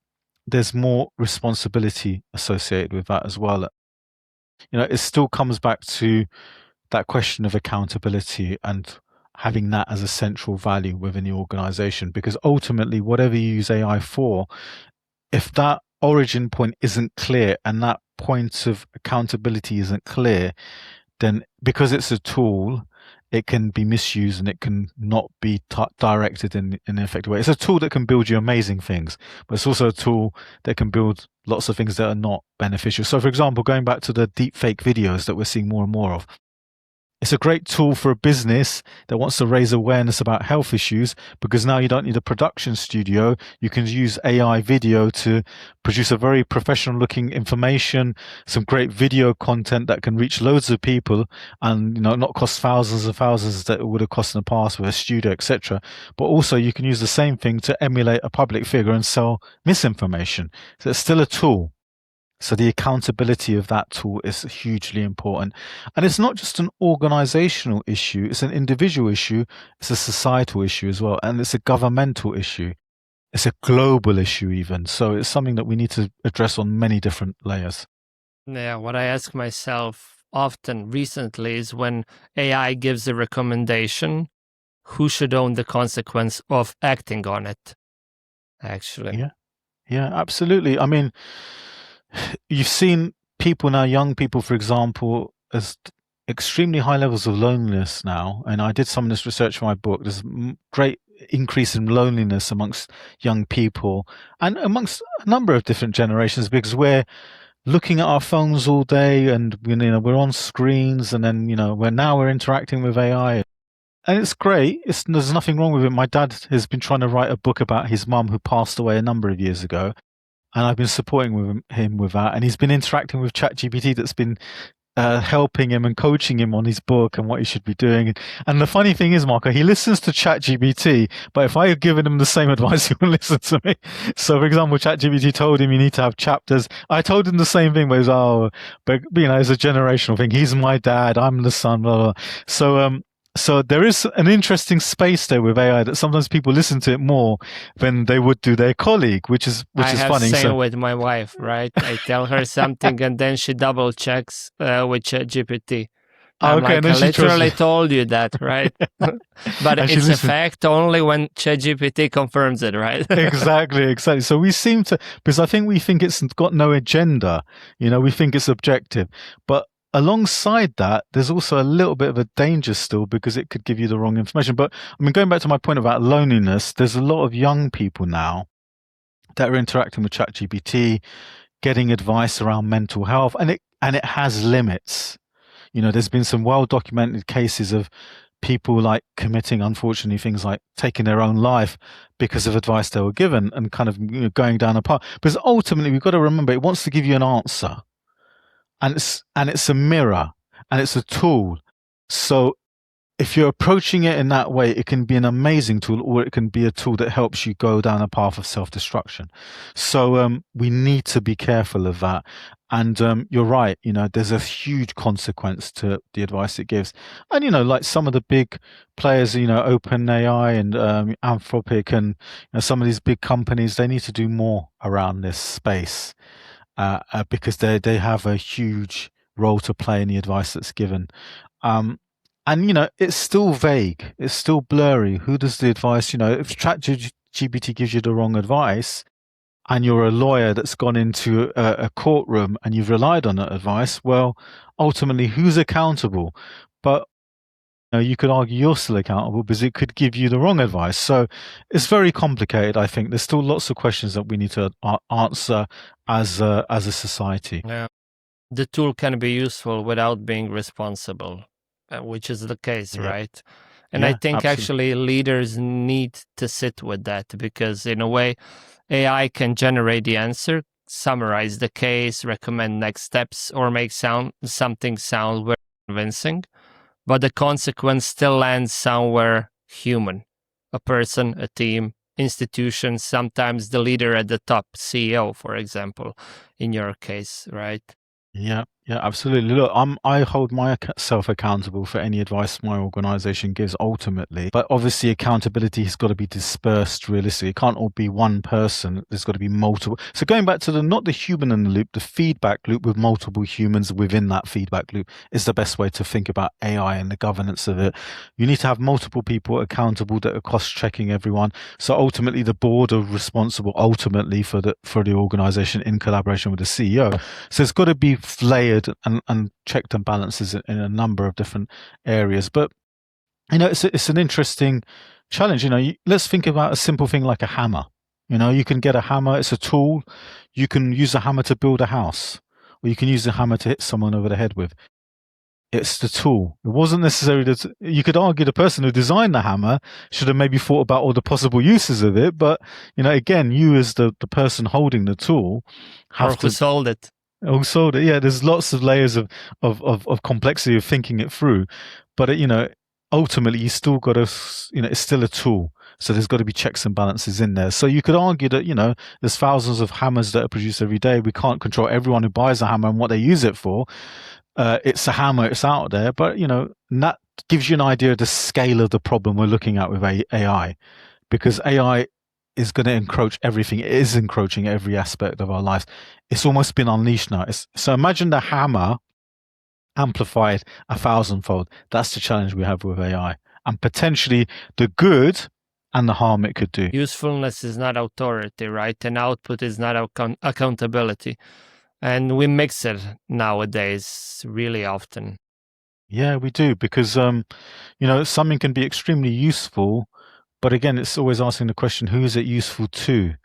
there's more responsibility associated with that as well. It still comes back to that question of accountability and having that as a central value within the organization, because ultimately, whatever you use AI for, if that origin point isn't clear and that point of accountability isn't clear, then because it's a tool, it can be misused and it can not be directed in an effective way. It's a tool that can build you amazing things, but it's also a tool that can build lots of things that are not beneficial. So, for example, going back to the deepfake videos that we're seeing more and more of, it's a great tool for a business that wants to raise awareness about health issues, because now you don't need a production studio. You can use AI video to produce a very professional looking information, some great video content that can reach loads of people and not cost thousands and thousands that it would have cost in the past with a studio, etc. But also you can use the same thing to emulate a public figure and sell misinformation. So it's still a tool. So the accountability of that tool is hugely important. And it's not just an organizational issue, it's an individual issue, it's a societal issue as well, and it's a governmental issue. It's a global issue even. So it's something that we need to address on many different layers. Yeah, what I ask myself often recently is, when AI gives a recommendation, who should own the consequence of acting on it, actually? Yeah, absolutely. I mean, you've seen people now, young people, for example, as extremely high levels of loneliness now. And I did some of this research for my book. There's a great increase in loneliness amongst young people and amongst a number of different generations, because we're looking at our phones all day and we're on screens, and then we're interacting with AI. And it's great. There's nothing wrong with it. My dad has been trying to write a book about his mum who passed away a number of years ago, and I've been supporting him with that. And he's been interacting with ChatGPT that's been helping him and coaching him on his book and what he should be doing. And the funny thing is, Marco, he listens to ChatGPT, but if I had given him the same advice, he would listen to me. So, for example, ChatGPT told him you need to have chapters. I told him the same thing, but he was, but it's a generational thing. He's my dad, I'm the son, blah, blah. So there is an interesting space there with AI that sometimes people listen to it more than they would do their colleague, which is funny. I have same with my wife, right? I tell her something and then she double checks with ChatGPT. I'm okay, like, I literally told you that, right? But it's a fact only when ChatGPT confirms it, right? Exactly. So we seem to, because I think we think it's got no agenda, we think it's objective. But alongside that, there's also a little bit of a danger still, because it could give you the wrong information. But I mean, going back to my point about loneliness, there's a lot of young people now that are interacting with ChatGPT, getting advice around mental health, and it has limits. There's been some well-documented cases of people like committing, unfortunately, things like taking their own life because of advice they were given, and kind of going down a path. Because ultimately, we've got to remember, it wants to give you an answer, and it's a mirror, and it's a tool. So if you're approaching it in that way, it can be an amazing tool, or it can be a tool that helps you go down a path of self-destruction. So we need to be careful of that. And you're right, there's a huge consequence to the advice it gives. And, like some of the big players, OpenAI and Anthropic and some of these big companies, they need to do more around this space because they have a huge role to play in the advice that's given. And it's still vague. It's still blurry. Who does the advice? If ChatGPT gives you the wrong advice, and you're a lawyer that's gone into a courtroom and you've relied on that advice, well, ultimately, who's accountable? But you could argue you're still accountable because it could give you the wrong advice. So it's very complicated. I think there's still lots of questions that we need to answer as a society. Yeah. The tool can be useful without being responsible, which is the case, right? And I think actually leaders need to sit with that, because in a way, AI can generate the answer, summarize the case, recommend next steps, or make something sound very convincing, but the consequence still lands somewhere human. A person, a team, institution, sometimes the leader at the top, CEO, for example, in your case, right? Yeah, Yeah, absolutely. Look, I hold myself accountable for any advice my organization gives ultimately, but obviously accountability has got to be dispersed realistically. It can't all be one person. There's got to be multiple. So going back to not the human in the loop, the feedback loop with multiple humans within that feedback loop is the best way to think about AI and the governance of it. You need to have multiple people accountable that are cross-checking everyone. So ultimately the board are responsible ultimately for the organization in collaboration with the CEO. So it's got to be layered and checked and balances in a number of different areas. But it's an interesting challenge. Let's think about a simple thing like a hammer. You can get a hammer. It's a tool. You can use a hammer to build a house, or you can use a hammer to hit someone over the head with. It's the tool. It wasn't necessarily that. You could argue the person who designed the hammer should have maybe thought about all the possible uses of it. But again, you as the person holding the tool have or who sold it. Also, yeah, there's lots of layers of complexity of thinking it through, but ultimately you still got to, it's still a tool. So there's got to be checks and balances in there. So you could argue that there's thousands of hammers that are produced every day. We can't control everyone who buys a hammer and what they use it for. It's a hammer, it's out there, but that gives you an idea of the scale of the problem we're looking at with AI, because AI is going to encroach everything. It is encroaching every aspect of our lives. It's almost been unleashed now. So imagine the hammer amplified 1,000-fold. That's the challenge we have with AI, and potentially the good and the harm it could do. Usefulness is not authority, right? And output is not accountability. And we mix it nowadays really often. Yeah, we do, because something can be extremely useful, but again, it's always asking the question, who is it useful to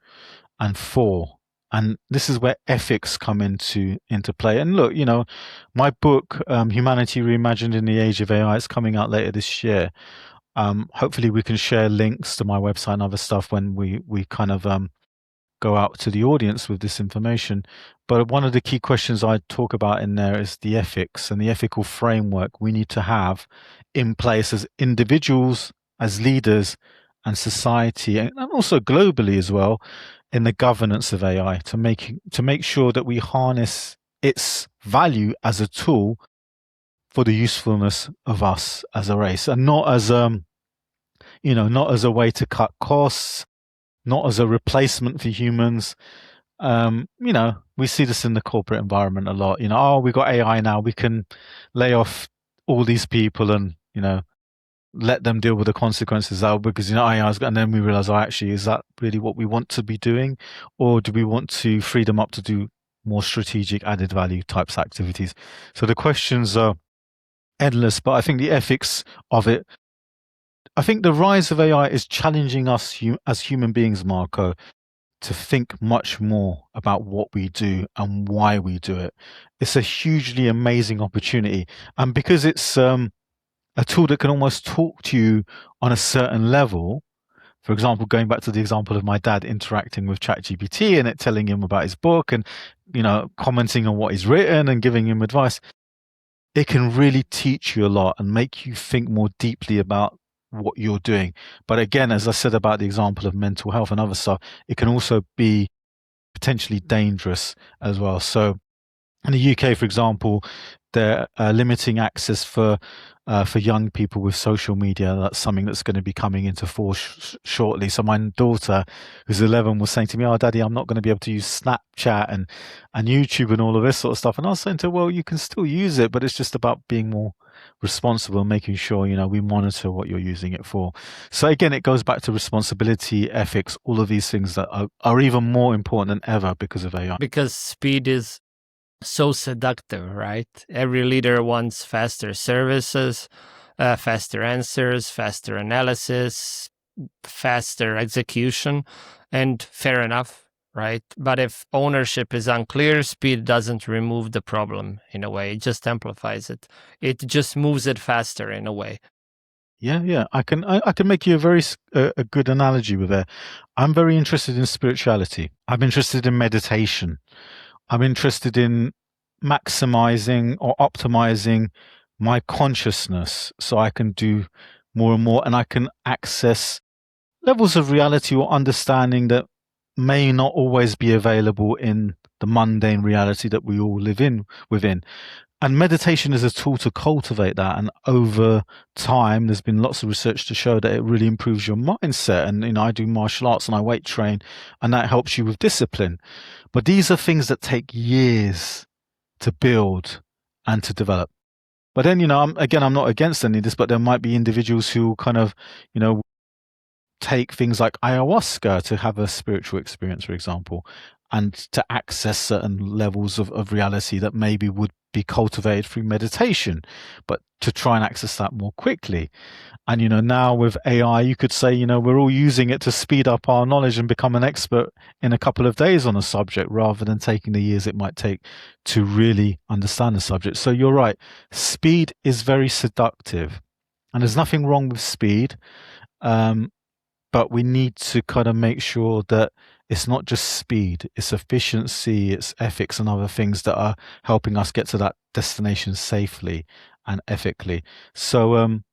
and for? And this is where ethics come into play. And look, my book, Humanity Reimagined in the Age of AI, is coming out later this year. Hopefully we can share links to my website and other stuff when we kind of go out to the audience with this information. But one of the key questions I talk about in there is the ethics and the ethical framework we need to have in place as individuals, as leaders, and society, and also globally as well, in the governance of AI to make sure that we harness its value as a tool for the usefulness of us as a race, and not as not as a way to cut costs, not as a replacement for humans. We see this in the corporate environment a lot. We got AI now, we can lay off all these people and let them deal with the consequences out because AI is, and then we realize, actually, is that really what we want to be doing, or do we want to free them up to do more strategic, added value types activities? So the questions are endless, but I think the ethics of it. I think the rise of AI is challenging us as human beings, Marco, to think much more about what we do and why we do it. It's a hugely amazing opportunity, and because it's a tool that can almost talk to you on a certain level. For example, going back to the example of my dad interacting with ChatGPT and it telling him about his book and, commenting on what he's written and giving him advice, it can really teach you a lot and make you think more deeply about what you're doing. But again, as I said about the example of mental health and other stuff, it can also be potentially dangerous as well. So in the UK, for example, they're limiting access for young people with social media. That's something that's going to be coming into force shortly. So my daughter, who's 11, was saying to me, "Oh, Daddy, I'm not going to be able to use Snapchat and YouTube and all of this sort of stuff." And I was saying to her, "Well, you can still use it, but it's just about being more responsible and making sure we monitor what you're using it for." So again, it goes back to responsibility, ethics, all of these things that are even more important than ever because of AI. Because speed is so seductive, right? Every leader wants faster services, faster answers, faster analysis, faster execution, and fair enough, right? But if ownership is unclear, speed doesn't remove the problem in a way. It just amplifies it. It just moves it faster in a way. Yeah. I can make you a good analogy with that. I'm very interested in spirituality. I'm interested in meditation. I'm interested in maximizing or optimizing my consciousness so I can do more and more, and I can access levels of reality or understanding that may not always be available in the mundane reality that we all live within. And meditation is a tool to cultivate that. And over time, there's been lots of research to show that it really improves your mindset. And I do martial arts and I weight train, and that helps you with discipline. But these are things that take years to build and to develop. But then, I'm not against any of this, but there might be individuals who kind of, take things like ayahuasca to have a spiritual experience, for example, and to access certain levels of reality that maybe would be cultivated through meditation, but to try and access that more quickly. And, now with AI, you could say, we're all using it to speed up our knowledge and become an expert in a couple of days on a subject rather than taking the years it might take to really understand the subject. So you're right. Speed is very seductive, and there's nothing wrong with speed. But we need to kind of make sure that it's not just speed, it's efficiency, it's ethics and other things that are helping us get to that destination safely and ethically. So, and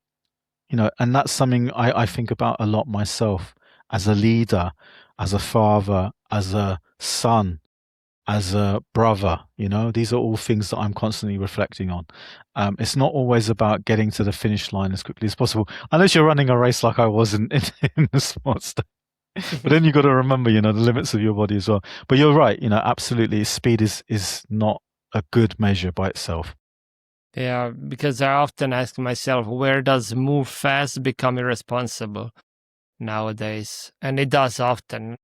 that's something I think about a lot myself as a leader, as a father, as a son, as a brother. These are all things that I'm constantly reflecting on. It's not always about getting to the finish line as quickly as possible, unless you're running a race like I was in the sports. But then you've got to remember, the limits of your body as well. But you're right, absolutely, speed is not a good measure by itself. Yeah, because I often ask myself, where does move fast become irresponsible nowadays? And it does often.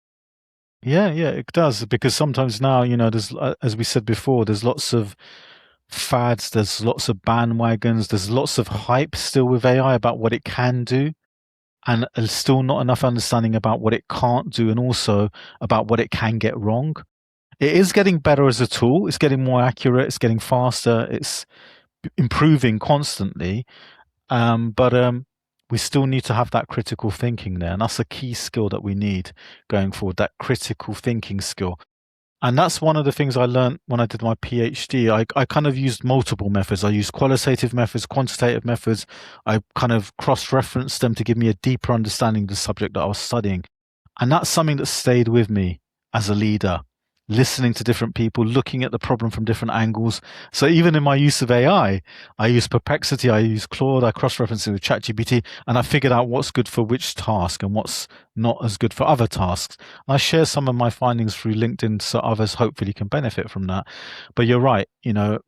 Yeah, it does, because sometimes now, there's, as we said before, there's lots of fads, there's lots of bandwagons, there's lots of hype still with AI about what it can do, and there's still not enough understanding about what it can't do, and also about what it can get wrong. It is getting better as a tool, it's getting more accurate, it's getting faster, it's improving constantly, but we still need to have that critical thinking there, and that's a key skill that we need going forward, that critical thinking skill. And that's one of the things I learned when I did my PhD. I kind of used multiple methods. I used qualitative methods, quantitative methods. I kind of cross-referenced them to give me a deeper understanding of the subject that I was studying. And that's something that stayed with me as a leader, listening to different people, looking at the problem from different angles. So even in my use of AI, I use Perplexity, I use Claude, I cross-reference it with ChatGPT, and I figured out what's good for which task and what's not as good for other tasks. And I share some of my findings through LinkedIn so others hopefully can benefit from that. But you're right,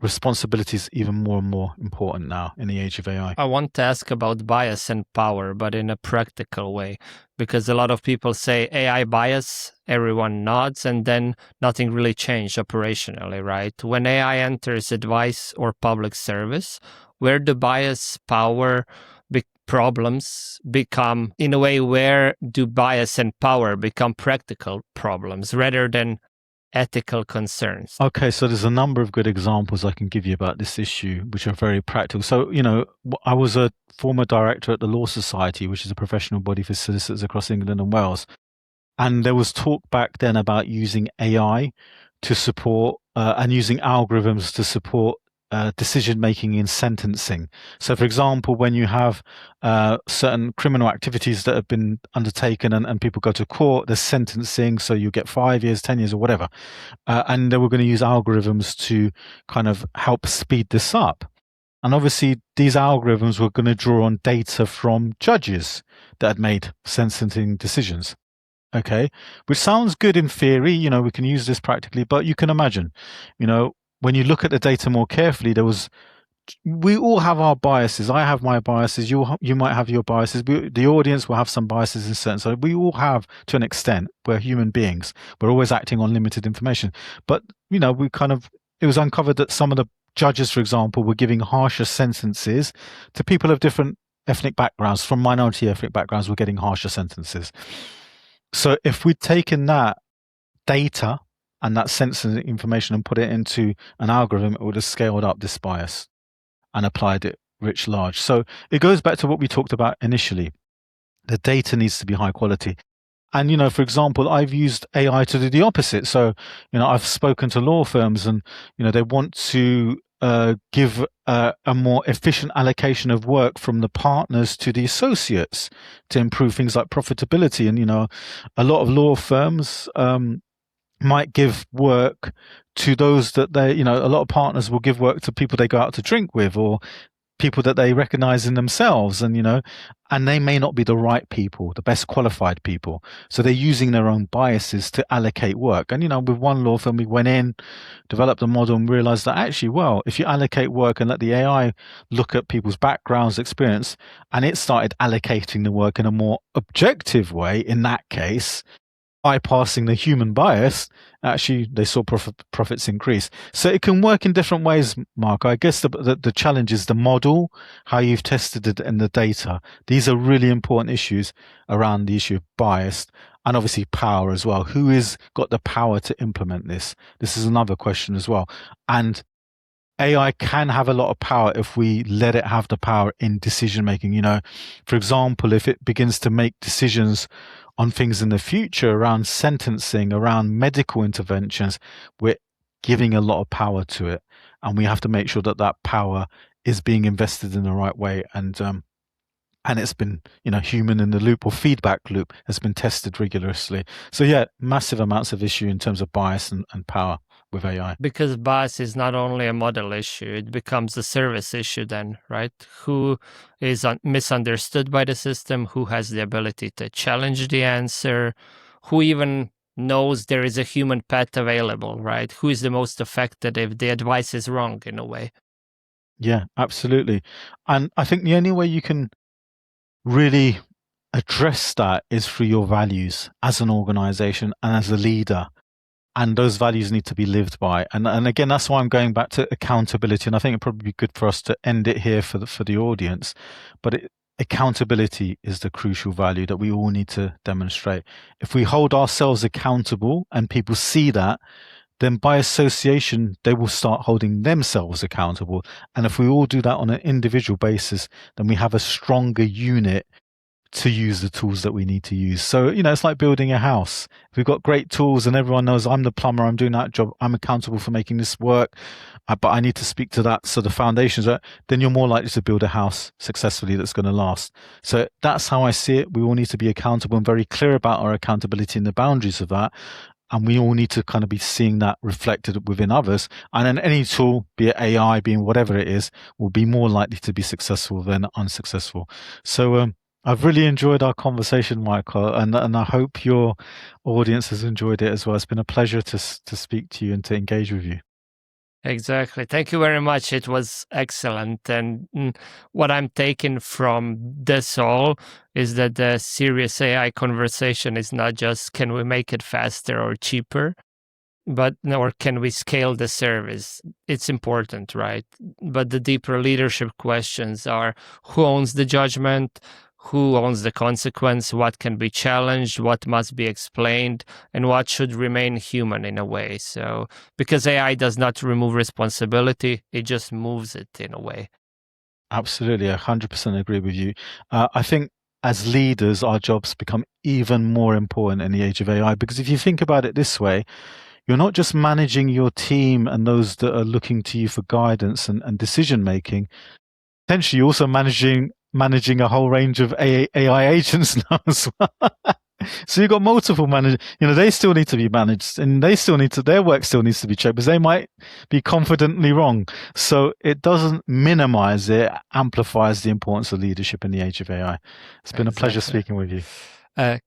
responsibility is even more and more important now in the age of AI. I want to ask about bias and power, but in a practical way, because a lot of people say AI bias, everyone nods, and then nothing really changed operationally, right? When AI enters advice or public service, where do bias, power, problems become, in a way, where do bias and power become practical problems rather than ethical concerns? Okay, so there's a number of good examples I can give you about this issue, which are very practical. So, I was a former director at the Law Society, which is a professional body for solicitors across England and Wales. And there was talk back then about using AI to support and using algorithms to support decision making in sentencing. So, for example, when you have certain criminal activities that have been undertaken and people go to court, there's sentencing, so you get 5 years, 10 years, or whatever. And they were going to use algorithms to kind of help speed this up. And obviously, these algorithms were going to draw on data from judges that had made sentencing decisions. Okay, which sounds good in theory, we can use this practically, but you can imagine, when you look at the data more carefully, we all have our biases. I have my biases. You might have your biases. The audience will have some biases in certain. So we all have, to an extent, we're human beings. We're always acting on limited information. But, it was uncovered that some of the judges, for example, were giving harsher sentences to people of different ethnic backgrounds. From minority ethnic backgrounds, were getting harsher sentences. So if we'd taken that data and that sensitive information and put it into an algorithm, it would have scaled up this bias and applied it writ large. So it goes back to what we talked about initially. The data needs to be high quality. And, for example, I've used AI to do the opposite. So, I've spoken to law firms and, they want to give a more efficient allocation of work from the partners to the associates to improve things like profitability. And, a lot of law firms might give work to those that they, a lot of partners will give work to people they go out to drink with, or people that they recognize in themselves, and they may not be the right people, the best qualified people. So they're using their own biases to allocate work. And, with one law firm, we went in, developed a model, and realized that actually, well, if you allocate work and let the AI look at people's backgrounds, experience, and it started allocating the work in a more objective way, in that case, bypassing the human bias, actually they saw profits increase. So it can work in different ways, Mark. I guess the challenge is the model, how you've tested it, and the data. These are really important issues around the issue of bias, and obviously power as well. Who has got the power to implement this? This is another question as well. And AI can have a lot of power if we let it have the power in decision making. For example, if it begins to make decisions on things in the future around sentencing, around medical interventions, we're giving a lot of power to it. And we have to make sure that that power is being invested in the right way. And it's been, human in the loop, or feedback loop, has been tested rigorously. So yeah, massive amounts of issue in terms of bias and power with AI. Because bias is not only a model issue, it becomes a service issue then, right? Who is misunderstood by the system, who has the ability to challenge the answer, who even knows there is a human pet available, right? Who is the most affected if the advice is wrong, in a way? Yeah, absolutely. And I think the only way you can really address that is through your values as an organization and as a leader. And those values need to be lived by. And again, that's why I'm going back to accountability. And I think it'd probably be good for us to end it here for the audience. But accountability is the crucial value that we all need to demonstrate. If we hold ourselves accountable and people see that, then by association, they will start holding themselves accountable. And if we all do that on an individual basis, then we have a stronger unit to use the tools that we need to use. So, it's like building a house. If we've got great tools and everyone knows I'm the plumber, I'm doing that job, I'm accountable for making this work, but I need to speak to that, so the foundations are, then you're more likely to build a house successfully that's going to last. So that's how I see it. We all need to be accountable and very clear about our accountability and the boundaries of that. And we all need to kind of be seeing that reflected within others. And then any tool, be it AI, being whatever it is, will be more likely to be successful than unsuccessful. So, I've really enjoyed our conversation, Michael, and I hope your audience has enjoyed it as well. It's been a pleasure to speak to you and to engage with you. Exactly. Thank you very much. It was excellent. And what I'm taking from this all is that the serious AI conversation is not just can we make it faster or cheaper, but or can we scale the service? It's important, right? But the deeper leadership questions are who owns the judgment, who owns the consequence, what can be challenged, what must be explained, and what should remain human in a way. So, because AI does not remove responsibility, it just moves it in a way. Absolutely, 100% agree with you. I think as leaders, our jobs become even more important in the age of AI, because if you think about it this way, you're not just managing your team and those that are looking to you for guidance and decision making. Potentially, you're also managing a whole range of AI agents now as well. So you've got multiple managers. They still need to be managed, and their work still needs to be checked because they might be confidently wrong. So it doesn't minimize it amplifies the importance of leadership in the age of AI. It's been a pleasure speaking with you.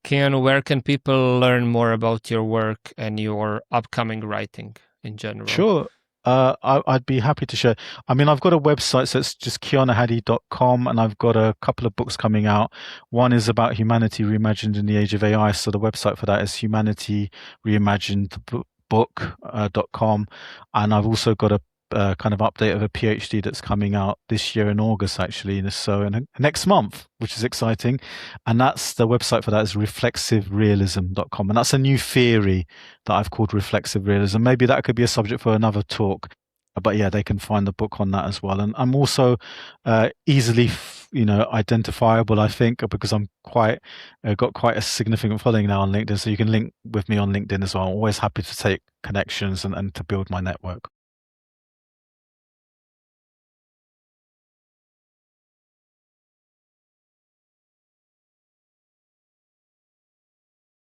Kion, where can people learn more about your work and your upcoming writing in general? Sure. I'd be happy to share. I mean, I've got a website, so it's just kionahadi.com, and I've got a couple of books coming out. One is about humanity reimagined in the age of AI. So the website for that is humanityreimaginedbook.com. And I've also got a kind of update of a PhD that's coming out this year in August, actually. So in next month, which is exciting. And that's the website for that is reflexiverealism.com. And that's a new theory that I've called reflexive realism. Maybe that could be a subject for another talk. But yeah, they can find the book on that as well. And I'm also easily, identifiable, I think, because I'm got quite a significant following now on LinkedIn. So you can link with me on LinkedIn as well. I'm always happy to take connections and to build my network.